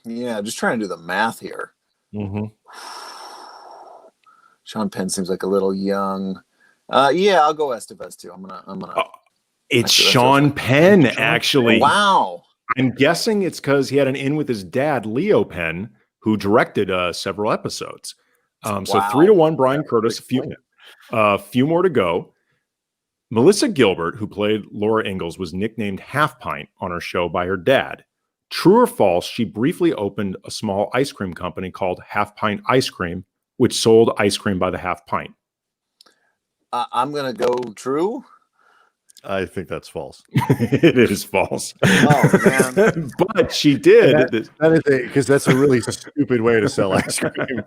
Yeah, just trying to do the math here. Mm-hmm. Sean Penn seems like a little young. Yeah, I'll go Estevez too. I'm gonna. It's Sean Penn, actually. Wow. I'm guessing it's because he had an in with his dad, Leo Penn, who directed several episodes. So 3-1, Bryan Curtis. A few more to go. Melissa Gilbert, who played Laura Ingalls, was nicknamed Half Pint on her show by her dad. True or false, she briefly opened a small ice cream company called Half Pint Ice Cream, which sold ice cream by the half pint. I'm going to go true. I think that's false. It is false. Oh, man. But she did. That is because that's a really stupid way to sell ice cream.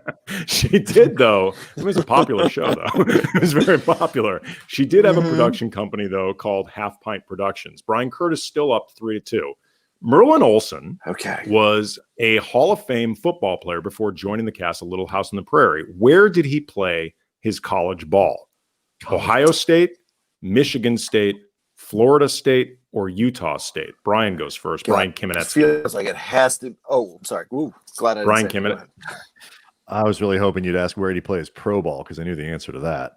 She did, though. It was a popular show, though. It was very popular. She did have a production company, though, called Half Pint Productions. Bryan Curtis still up 3-2. Merlin Olsen was a Hall of Fame football player before joining the cast of Little House on the Prairie. Where did he play his college ball? Ohio State, Michigan State, Florida State, or Utah State? Brian goes first. Bryan Kamenetzky. Feels like it has to. Oh, I'm sorry. Ooh, glad I didn't Bryan say Kamenetzky. I was really hoping you'd ask where did he play his pro ball, because I knew the answer to that.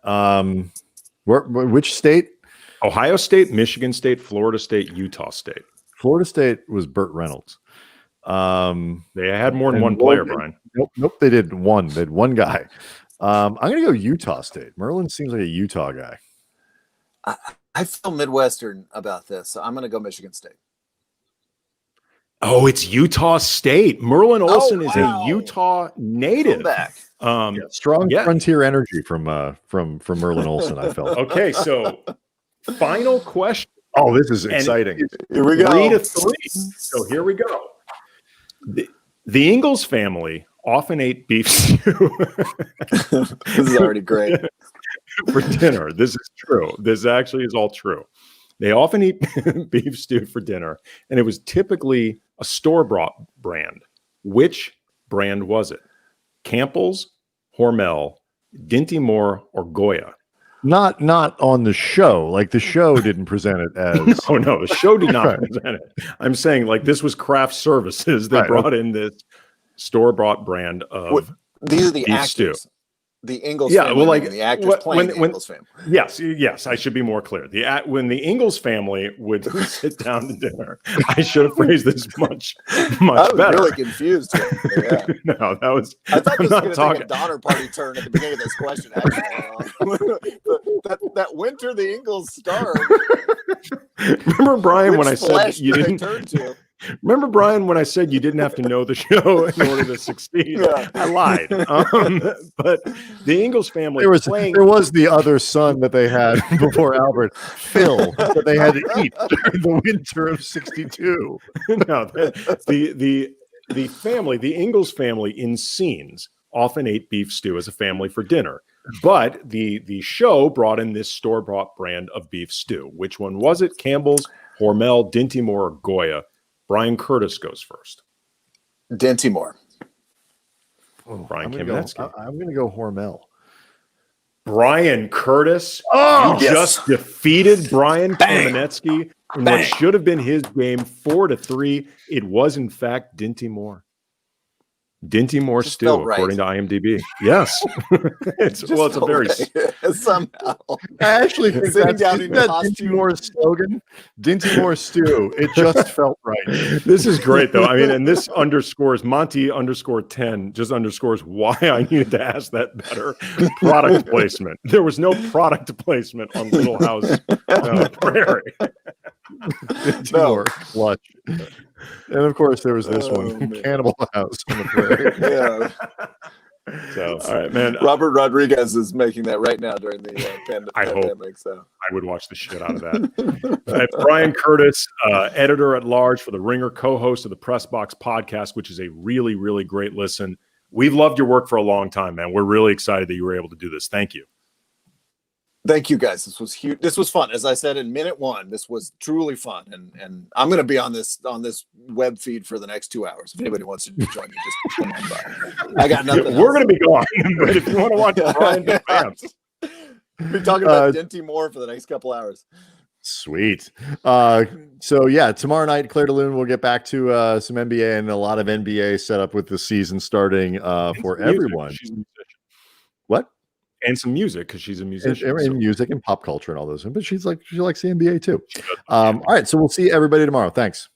Which state? Ohio State, Michigan State, Florida State, Utah State. Florida State was Burt Reynolds. They had more than and one player, Brian. Nope, they did one. They had one guy. I'm gonna go Utah State. Merlin seems like a Utah guy. I feel Midwestern about this, so I'm going to go Michigan State. Oh, it's Utah State. Merlin Olsen is wow. a Utah native. Back. Strong frontier energy from Merlin Olsen, I felt. Okay, so final question. Oh, this is exciting. Here we go. 3-3. So here we go. The Ingalls family often ate beef stew. This is already great. For dinner. This is true. This actually is all true. They often eat beef stew for dinner, and it was typically a store-bought brand. Which brand was it? Campbell's, Hormel, Dinty Moore, or Goya? Not on the show. Like the show didn't present it as. No, the show did not present it. I'm saying like this was craft services. They brought in this store-bought brand of these are the beef actors. stew. The Ingalls Yeah, family, well, like the actors playing the Ingalls family. Yes, I should be more clear. When the Ingalls family would sit down to dinner, I should have phrased this much I was better. really confused. Yeah. No, that was. I thought this was going to talking. take a Donner Party turn at the beginning of this question. Actually, that winter the Ingalls starved. Remember, Brian, when I said flesh you did they didn't turn to? Remember, Brian, when I said you didn't have to know the show in order to succeed? Yeah. I lied. But the Ingalls family There was the other son that they had before Albert, Phil, that they had to eat during the winter of '62. No, the family, the Ingalls family in scenes often ate beef stew as a family for dinner. But the show brought in this store-bought brand of beef stew. Which one was it? Campbell's, Hormel, Dinty Moore, or Goya? Bryan Curtis goes first. Dinty Moore. Brian Kamenetzky. I'm going to go Hormel. Bryan Curtis. Oh, you just defeated Brian Kamenetzky in what should have been his game 4-3. It was, in fact, Dinty Moore. Dinty Moore stew, according to IMDb. Yes. it's a very somehow. I actually think that Dinty Moore slogan, Dinty Moore stew. It just felt right. This is great, though. I mean, and this underscores Monty_10 just underscores why I needed to ask that better. Product placement. There was no product placement on Little House Prairie. Dinty Moore clutch. And of course, there was this one, Cannibal House on the Prairie. Yeah. So, all right, man. Robert Rodriguez is making that right now during the pandemic. I hope. So I would watch the shit out of that. Bryan Curtis, editor at large for The Ringer, co-host of the Press Box podcast, which is a really, really great listen. We've loved your work for a long time, man. We're really excited that you were able to do this. Thank you. Thank you, guys. This was huge. This was fun. As I said in minute one, this was truly fun, and I'm going to be on this web feed for the next 2 hours. If anybody wants to join me, just come on by. I got nothing. We're going to be gone, but if you want to watch Brian advance, we're talking about Dinty Moore for the next couple hours. Sweet. So yeah, tomorrow night, Claire DeLune will get back to some NBA and a lot of NBA set up with the season starting for everyone. What? And some music, because she's a musician. And music and pop culture and all those. But she likes the NBA too. All right, so we'll see everybody tomorrow. Thanks.